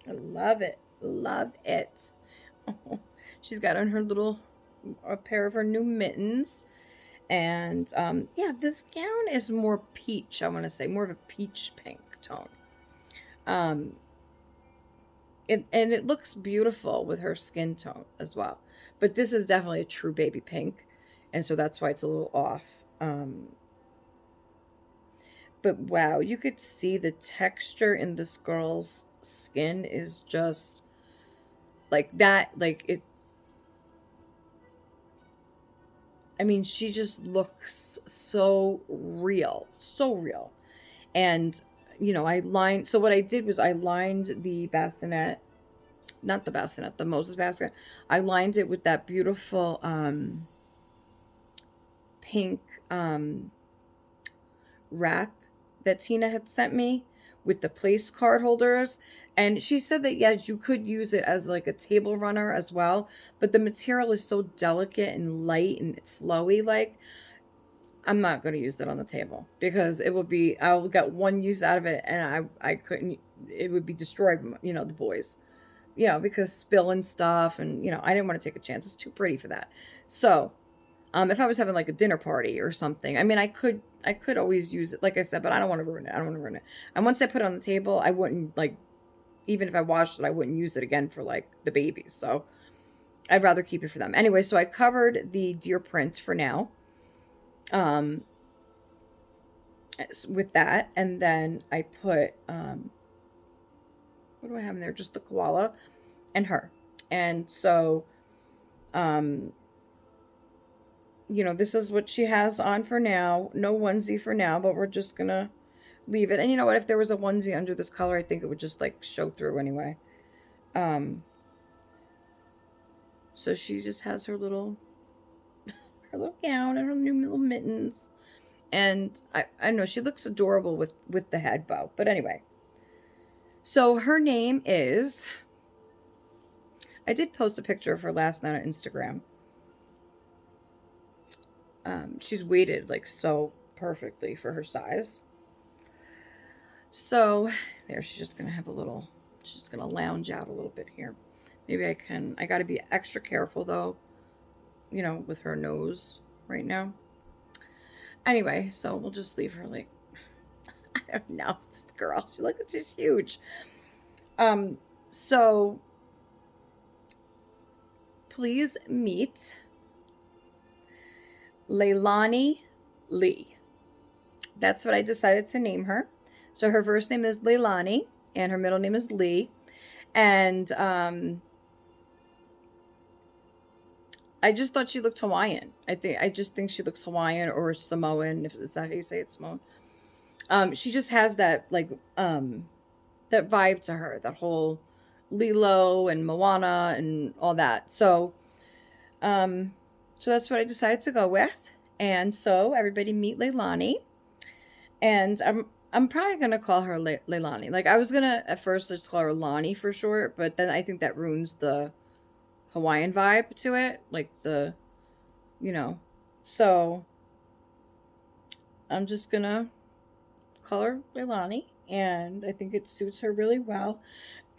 I love it. Love it. Oh, she's got on a pair of her new mittens. And, yeah, this gown is more peach, I want to say. More of a peach pink tone. And it looks beautiful with her skin tone as well. But this is definitely a true baby pink. And so that's why it's a little off. But wow, you could see the texture in this girl's skin is just like that. Like it. I mean, she just looks so real. So real. And, so what I did was I lined the bassinet, not the bassinet, the Moses basket. I lined it with that beautiful pink wrap that Tina had sent me with the place card holders. And she said that, yes, you could use it as like a table runner as well. But the material is so delicate and light and flowy. Like, I'm not going to use that on the table because it will be, I'll get one use out of it and I couldn't, it would be destroyed, you know, the boys, you know, because spilling stuff and, you know, I didn't want to take a chance. It's too pretty for that. So, if I was having like a dinner party or something, I mean, I could always use it, like I said, but I don't want to ruin it. I don't want to ruin it. And once I put it on the table, I wouldn't like, even if I washed it, I wouldn't use it again for like the babies. So I'd rather keep it for them. Anyway, so I covered the deer print for now. Um, with that, and then I put what do I have in there? Just the koala and her. And so you know, this is what she has on for now. No onesie for now, but we're just gonna leave it. And you know what? If there was a onesie under this color, I think it would just like show through anyway. So she just has her little gown and her new little mittens. And I know she looks adorable with the head bow. But anyway. So her name is, I did post a picture of her last night on Instagram. She's weighted like so perfectly for her size. So there, she's just gonna have a little, she's just gonna lounge out a little bit here. Maybe I gotta be extra careful though, you know, with her nose right now. Anyway, so we'll just leave her like, I don't know, this girl, she's huge. So please meet Leilani Lee. That's what I decided to name her. So her first name is Leilani and her middle name is Lee. And I just thought she looked Hawaiian. I just think she looks Hawaiian or Samoan, if is that how you say it, Samoan. She just has that like that vibe to her, that whole Lilo and Moana and all that. So so that's what I decided to go with. And so everybody meet Leilani. And I'm probably gonna call her Leilani. Like I was gonna at first just call her Lonnie for short, but then I think that ruins the Hawaiian vibe to it, like the, you know. So I'm just gonna call her Leilani, and I think it suits her really well.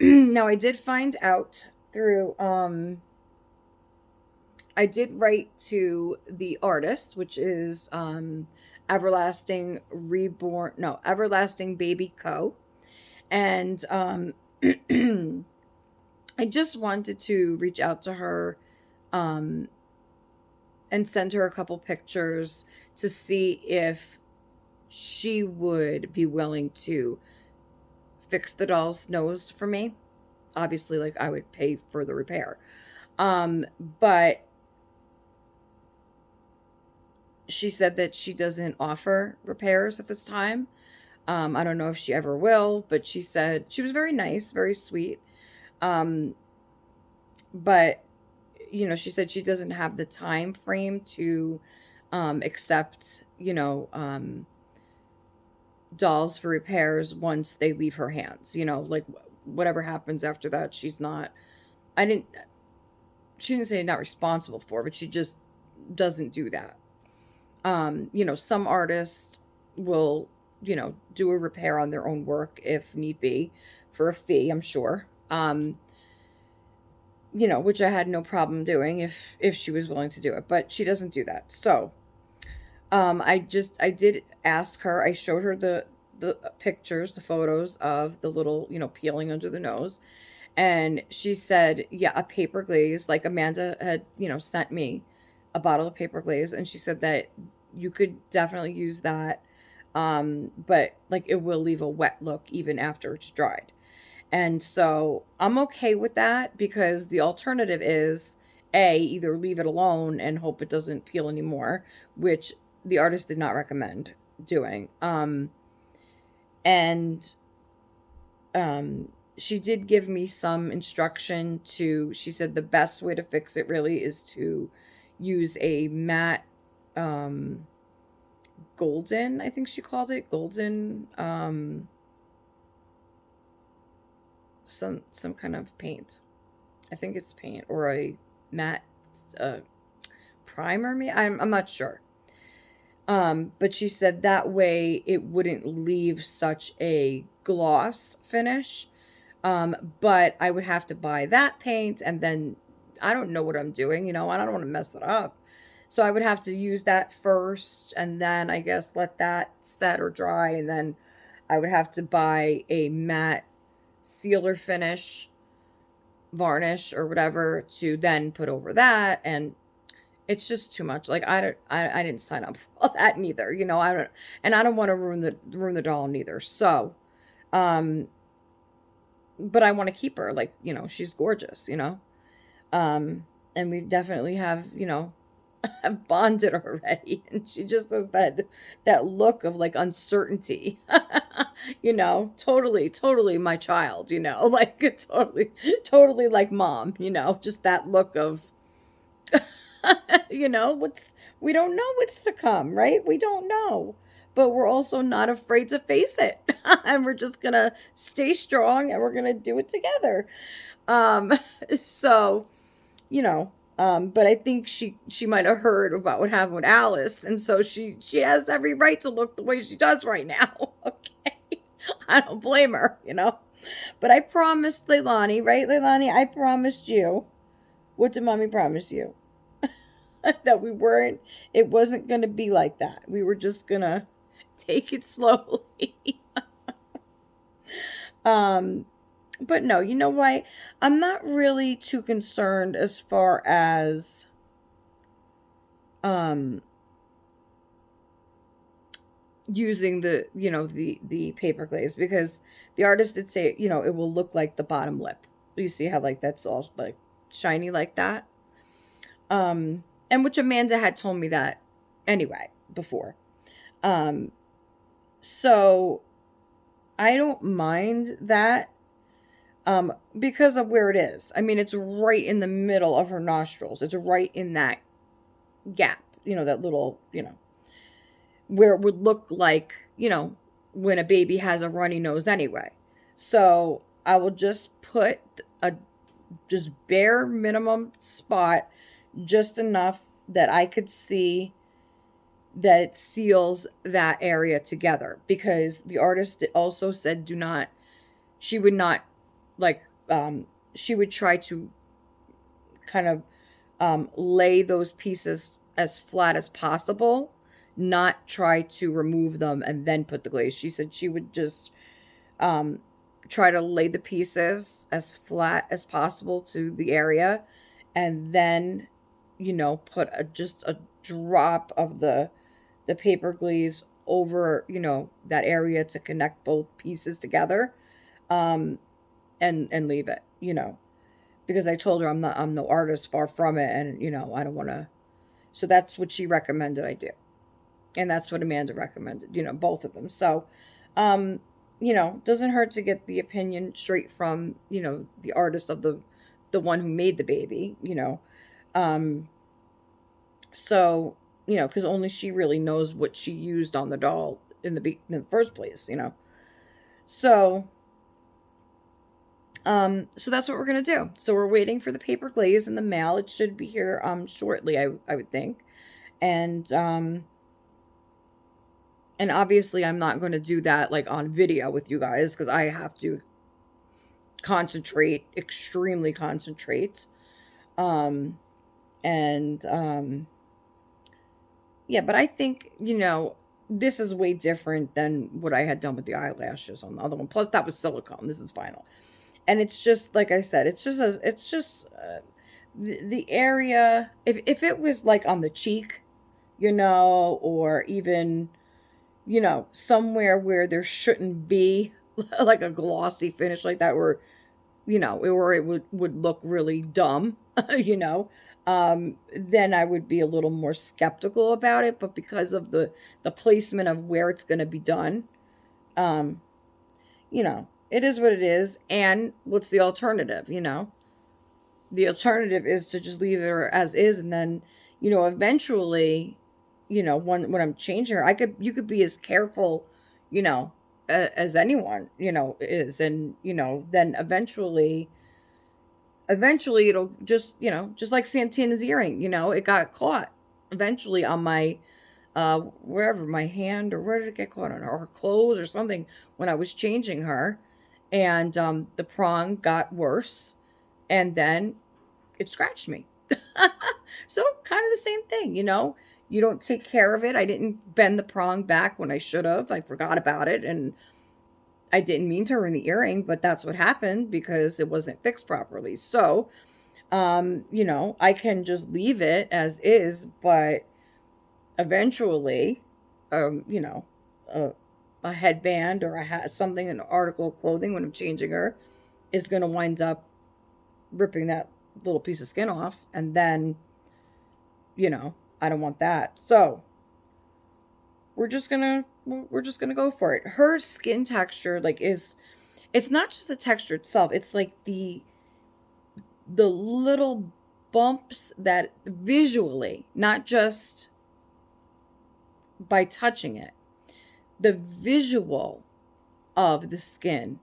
Now I did find out through I did write to the artist, which is Everlasting Baby Co. And I just wanted to reach out to her and send her a couple pictures to see if she would be willing to fix the doll's nose for me. Obviously, like I would pay for the repair. But she said that she doesn't offer repairs at this time. I don't know if she ever will, but she said she was very nice, very sweet. But you know, she said she doesn't have the time frame to accept, you know, dolls for repairs once they leave her hands. You know, like whatever happens after that, she didn't say not responsible for, but she just doesn't do that. You know, some artists will, you know, do a repair on their own work if need be for a fee, I'm sure. You know, which I had no problem doing if she was willing to do it, but she doesn't do that. So, I did ask her, I showed her the pictures, the photos of the little, you know, peeling under the nose. And she said, yeah, a paper glaze, like Amanda had, you know, sent me a bottle of paper glaze. And she said that you could definitely use that. But like it will leave a wet look even after it's dried. And so I'm okay with that because the alternative is either leave it alone and hope it doesn't peel anymore, which the artist did not recommend doing. She did give me some instruction she said the best way to fix it really is to use a matte golden, I think she called it golden, some kind of paint. I think it's paint or a matte uh, primer. Me, I'm not sure. But she said that way it wouldn't leave such a gloss finish. But I would have to buy that paint, and then I don't know what I'm doing, and I don't want to mess it up. So I would have to use that first, and then I guess let that set or dry, and then I would have to buy a matte sealer finish varnish or whatever to then put over that, and it's just too much. Like I didn't sign up for all that neither. I don't want to ruin the doll neither. So, um, but I want to keep her. Like, she's gorgeous. And we definitely have have bonded already, and she just has that look of like uncertainty. Totally my child. Like totally like mom. Just that look of what's we don't know what's to come, right? We don't know. But we're also not afraid to face it. And we're just gonna stay strong and we're gonna do it together. Um so, but I think she might have heard about what happened with Alice, and so she has every right to look the way she does right now. Okay. I don't blame her. But I promised Leilani, right, Leilani? I promised you. What did mommy promise you? That it wasn't going to be like that. We were just going to take it slowly. But no, you know what? I'm not really too concerned as far as, using the paper glaze, because the artist did say, it will look like the bottom lip. You see how like that's all like shiny like that? And which Amanda had told me that anyway before. So I don't mind that, because of where it is. I mean, it's right in the middle of her nostrils. It's right in that gap, that little, where it would look like, when a baby has a runny nose anyway. So I will just put a just bare minimum spot, just enough that I could see that it seals that area together, because the artist also said she would not like, she would try to kind of lay those pieces as flat as possible, not try to remove them and then put the glaze. She said she would just try to lay the pieces as flat as possible to the area, and then put just a drop of the paper glaze over that area to connect both pieces together, and leave it, because I told her I'm no artist, far from it, and I don't want to. So that's what she recommended I do, and that's what Amanda recommended, both of them. So doesn't hurt to get the opinion straight from the artist of the one who made the baby. So because only she really knows what she used on the doll in the first place. So so that's what we're gonna do. So we're waiting for the paper glaze in the mail. It should be here shortly, I would think. And obviously I'm not going to do that like on video with you guys, because I have to extremely concentrate. Yeah, but I think, this is way different than what I had done with the eyelashes on the other one. Plus that was silicone. This is vinyl. And it's just, like I said, it's just the area, if it was like on the cheek, or even, somewhere where there shouldn't be like a glossy finish like that, where, or it would look really dumb, then I would be a little more skeptical about it. But because of the placement of where it's going to be done, it is what it is. And what's the alternative? The alternative is to just leave it as is, and then, eventually, when I'm changing her, you could be as careful, you know, as anyone, is. And, then eventually it'll just, just like Santana's earring, it got caught eventually on my, wherever, my hand, or where did it get caught on her clothes or something when I was changing her. And, the prong got worse, and then it scratched me. So kind of the same thing, you don't take care of it. I didn't bend the prong back when I should have. I forgot about it, and I didn't mean to ruin the earring, but that's what happened because it wasn't fixed properly. So, I can just leave it as is, but eventually, you know, a, a headband or something, an article of clothing when I'm changing her, is going to wind up ripping that little piece of skin off. And then, I don't want that. So we're just gonna go for it. Her skin texture, like, it's not just the texture itself. It's like the little bumps that visually, not just by touching it, the visual of the skin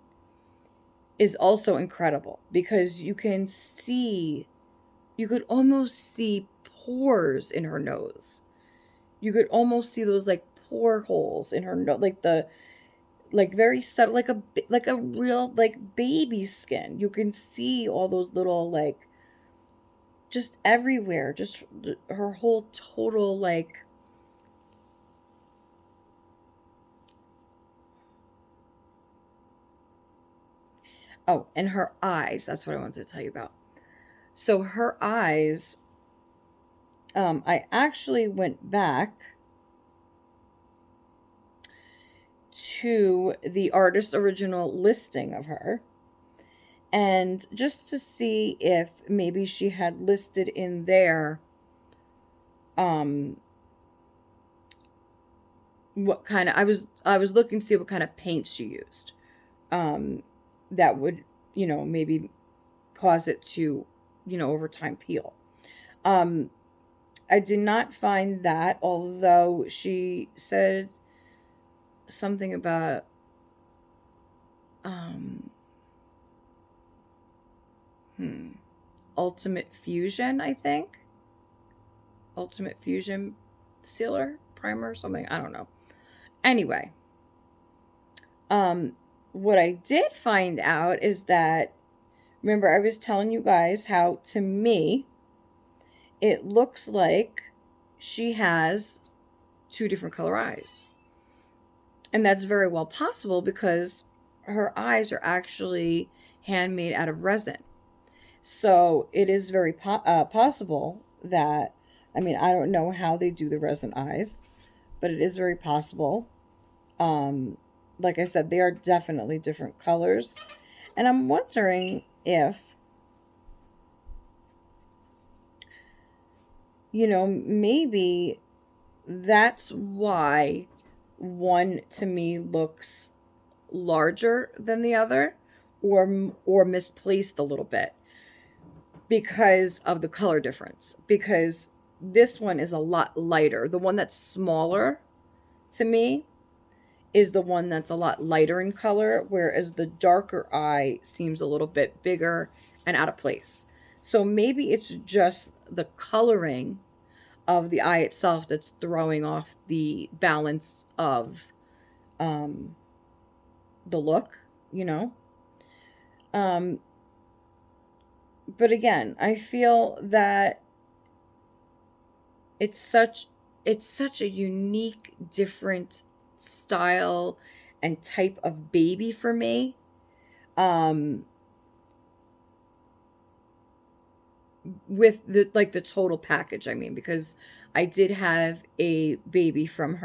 is also incredible, because you could almost see pores in her nose. You could almost see those, like, pore holes in her nose, like very subtle, like a real, like, baby skin. You can see all those little, like, just everywhere, just her whole total, like, oh, and her eyes. That's what I wanted to tell you about. So her eyes, I actually went back to the artist's original listing of her, and just to see if maybe she had listed in there what kind of, I was looking to see what kind of paints she used, that would, maybe cause it to, over time peel. I did not find that, although she said something about Ultimate Fusion, I think. Ultimate Fusion sealer, primer, something, I don't know. Anyway, what I did find out is that, remember I was telling you guys how, to me, it looks like she has two different color eyes. And that's very well possible, because her eyes are actually handmade out of resin. So it is very possible that, I don't know how they do the resin eyes, but it is very possible. Like I said, they are definitely different colors. And I'm wondering if, maybe that's why one, to me, looks larger than the other, or misplaced a little bit, because of the color difference. Because this one is a lot lighter. The one that's smaller, to me, is the one that's a lot lighter in color, whereas the darker eye seems a little bit bigger and out of place. So maybe it's just the coloring of the eye itself that's throwing off the balance of the look, but again, I feel that it's such a unique, different style and type of baby for me. With the total package, because I did have a baby from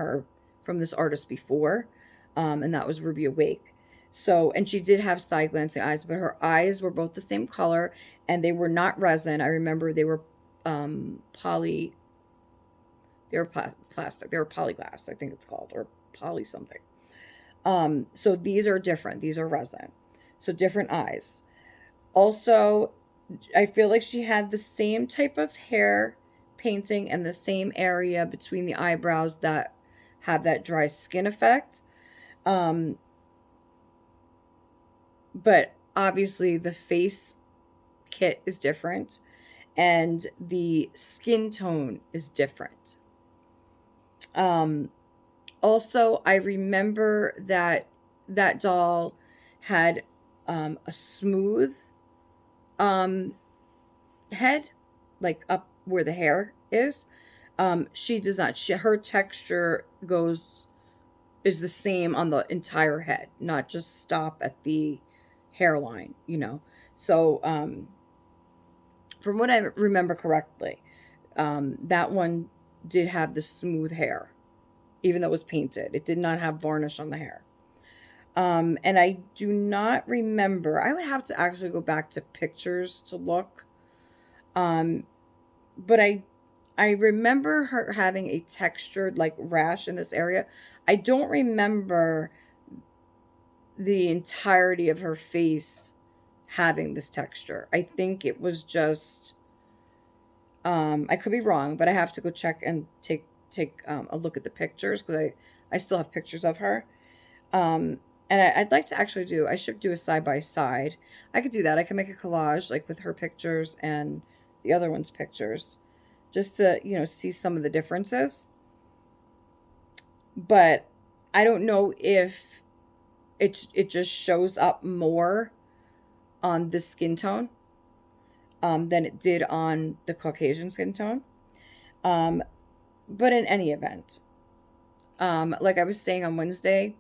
this artist before, and that was Ruby Awake. So, and she did have side glancing eyes, but her eyes were both the same color, and they were not resin. I remember they were plastic. They were polyglass, I think it's called, or poly something. So these are different. These are resin. So different eyes. Also, I feel like she had the same type of hair painting in the same area between the eyebrows that have that dry skin effect. Um, but obviously the face kit is different and the skin tone is different. Um, Also, I remember that that doll had a smooth um, head, like up where the hair is. She does not. Her texture is the same on the entire head, not just stop at the hairline. So from what I remember correctly, that one did have the smooth hair, even though it was painted. It did not have varnish on the hair. And I do not remember. I would have to actually go back to pictures to look. Um, but I remember her having a textured like rash in this area. I don't remember the entirety of her face having this texture. I think it was just I could be wrong, but I have to go check and take a look at the pictures because I still have pictures of her. And I'd like to actually I should do a side by side. I could do that. I could make a collage like with her pictures and the other one's pictures just to, see some of the differences. But I don't know if it just shows up more on the skin tone than it did on the Caucasian skin tone. Um, but in any event, like I was saying on Wednesday,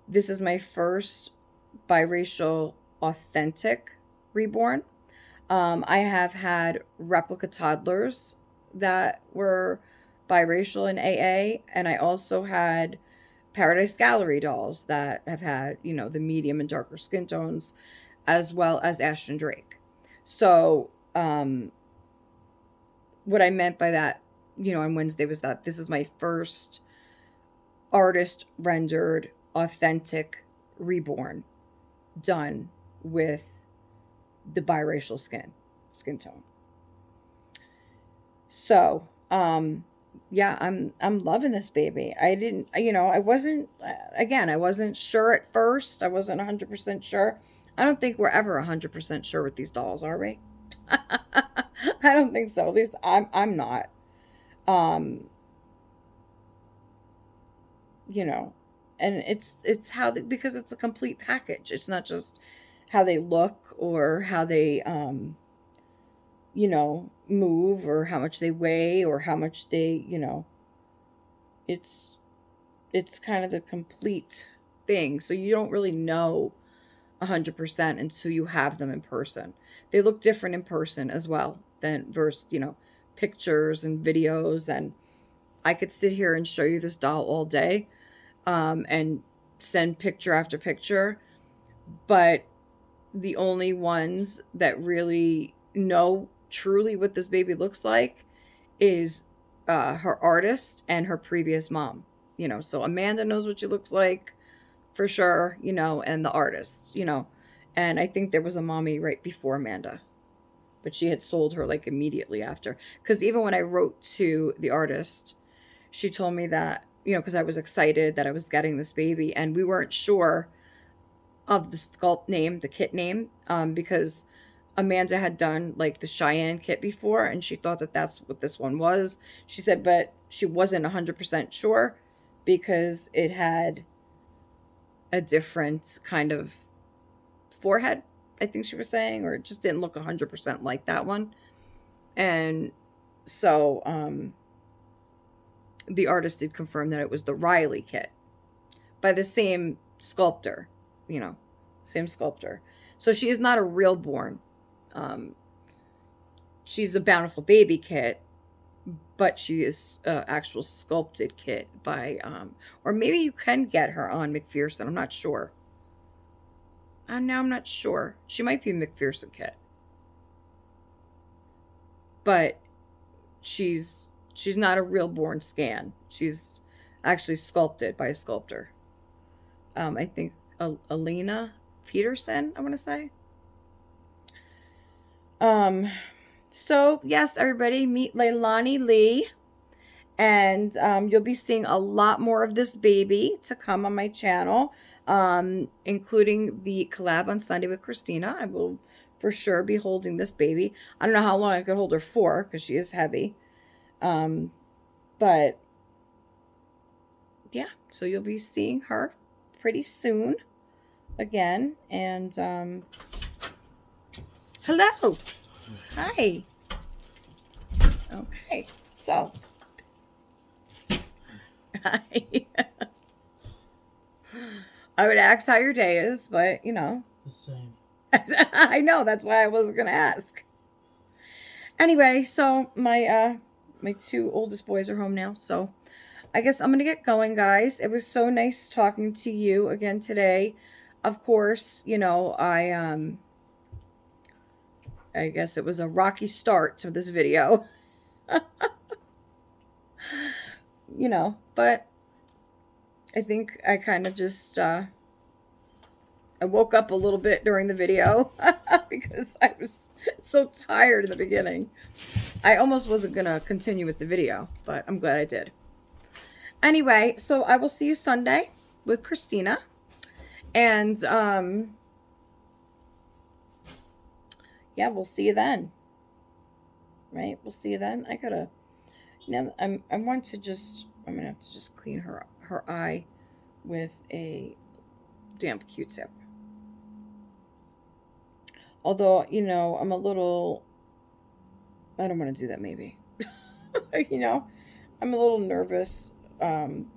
this is my first biracial authentic reborn. I have had replica toddlers that were biracial in AA, and I also had Paradise Gallery dolls that have had, the medium and darker skin tones, as well as Ashton Drake. So, what I meant by that, on Wednesday was that this is my first artist rendered authentic reborn done with the biracial skin tone. So, yeah, I'm loving this baby. I wasn't sure at first. I wasn't 100% sure. I don't think we're ever 100% sure with these dolls, are we? I don't think so. At least I'm not. Um, you know, and it's because it's a complete package. It's not just how they look or how they move or how much they weigh or how much it's it's kind of the complete thing. So you don't really know 100% until you have them in person. They look different in person as well than versus, pictures and videos. And I could sit here and show you this doll all day, and send picture after picture. But the only ones that really know truly what this baby looks like is her artist and her previous mom. So Amanda knows what she looks like for sure, and the artist, and I think there was a mommy right before Amanda, but she had sold her like immediately after. Because even when I wrote to the artist, she told me that, because I was excited that I was getting this baby, and we weren't sure of the sculpt name, the kit name, because Amanda had done like the Cheyenne kit before, and she thought that that's what this one was. She said, but she wasn't 100% sure because it had a different kind of forehead, I think she was saying, or it just didn't look 100% like that one. And so the artist did confirm that it was the Riley kit by the same sculptor, same sculptor. So she is not a real born. She's a Bountiful Baby kit, but she is actual sculpted kit by, or maybe you can get her on McPherson. I'm not sure. Now I'm not sure. She might be a McPherson kit, but she's not a real born scan. She's actually sculpted by a sculptor. I think Alina Peterson, I want to say. So, yes, everybody, meet Leilani Lee. And you'll be seeing a lot more of this baby to come on my channel, including the collab on Sunday with Christina. I will for sure be holding this baby. I don't know how long I could hold her for because she is heavy. But yeah, so you'll be seeing her pretty soon again. And hello. Hi. Okay, so hi. I would ask how your day is, but you know. The same. I know, that's why I wasn't gonna ask. Anyway, so my my two oldest boys are home now, so I guess I'm gonna get going, guys. It was so nice talking to you again today. Of course, you know, I guess it was a rocky start to this video. You know, but I think I kind of just I woke up a little bit during the video because I was so tired in the beginning. I almost wasn't going to continue with the video, but I'm glad I did. Anyway, so I will see you Sunday with Christina. And yeah, we'll see you then. Right? We'll see you then. I gotta now I want to just I'm gonna have to just clean her eye with a damp Q-tip. Although, you know, I'm a little, I don't want to do that maybe. You know, I'm a little nervous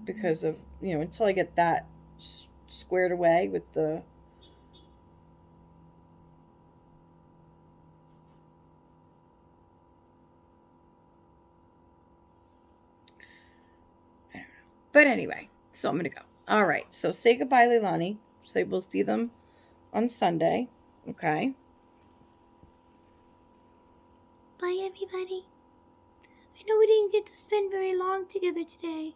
because of, you know, until I get that squared away with the, I don't know. But anyway, so I'm going to go. All right. So say goodbye, Leilani. So we'll see them on Sunday. Okay. Bye, everybody. I know we didn't get to spend very long together today,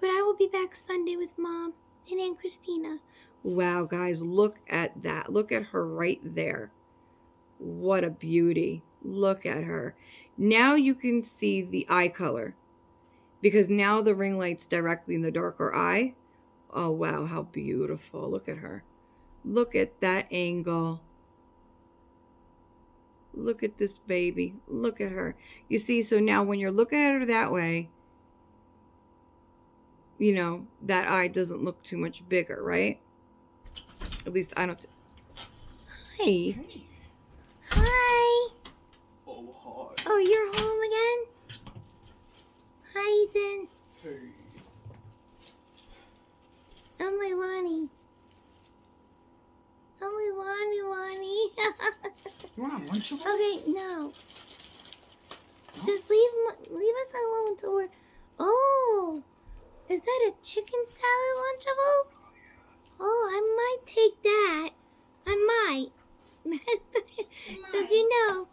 but I will be back Sunday with Mom and Aunt Christina. Wow, guys, look at that. Look at her right there. What a beauty. Look at her. Now you can see the eye color because now the ring light's directly in the darker eye. Oh, wow, how beautiful. Look at her. Look at that angle. Look at this baby. Look at her. You see, so now when you're looking at her that way, you know, that eye doesn't look too much bigger, right? At least I don't see. Hey. Hi. Oh, hi. Oh, you're home again? Hi, Ethan. Hey. I'm Leilani. I'm Leilani, Lonnie. You want a Lunchable? Okay, no. Just leave us alone till we're... Oh, is that a chicken salad Lunchable? Oh, I might take that. I might. Because you know,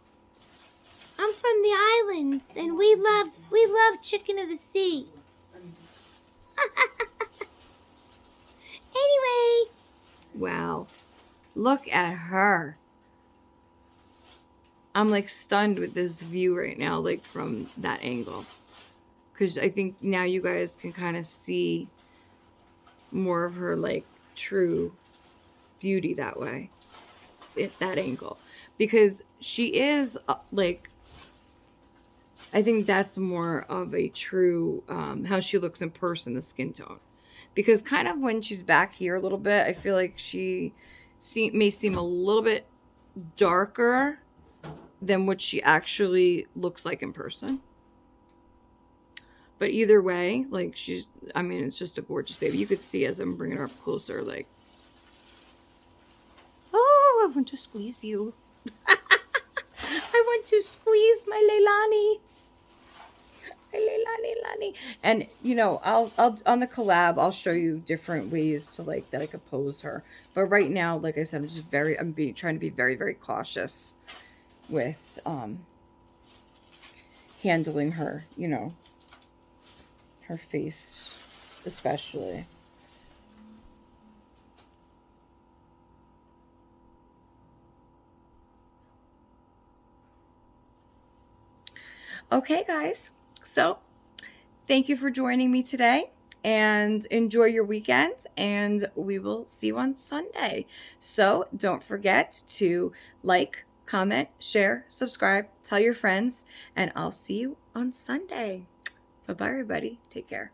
I'm from the islands and we love chicken of the sea. Anyway. Wow. Look at her. I'm like stunned with this view right now, like from that angle. Because I think now you guys can kind of see more of her like true beauty that way. At that angle. Because she is like, I think that's more of a true, how she looks in person, the skin tone. Because kind of when she's back here a little bit, I feel like she may seem a little bit darker than what she actually looks like in person. But either way, like she's, I mean, it's just a gorgeous baby. You could see as I'm bringing her up closer, like, oh, I want to squeeze you. I want to squeeze my Leilani. Leilani. And you know, I'll on the collab, I'll show you different ways to like that I could pose her. But right now, like I said, I'm trying to be very, very cautious with handling her, you know, her face especially. Okay, guys. So thank you for joining me today, and enjoy your weekend, and we will see you on Sunday. So don't forget to like, comment, share, subscribe, tell your friends, and I'll see you on Sunday. Bye-bye, everybody. Take care.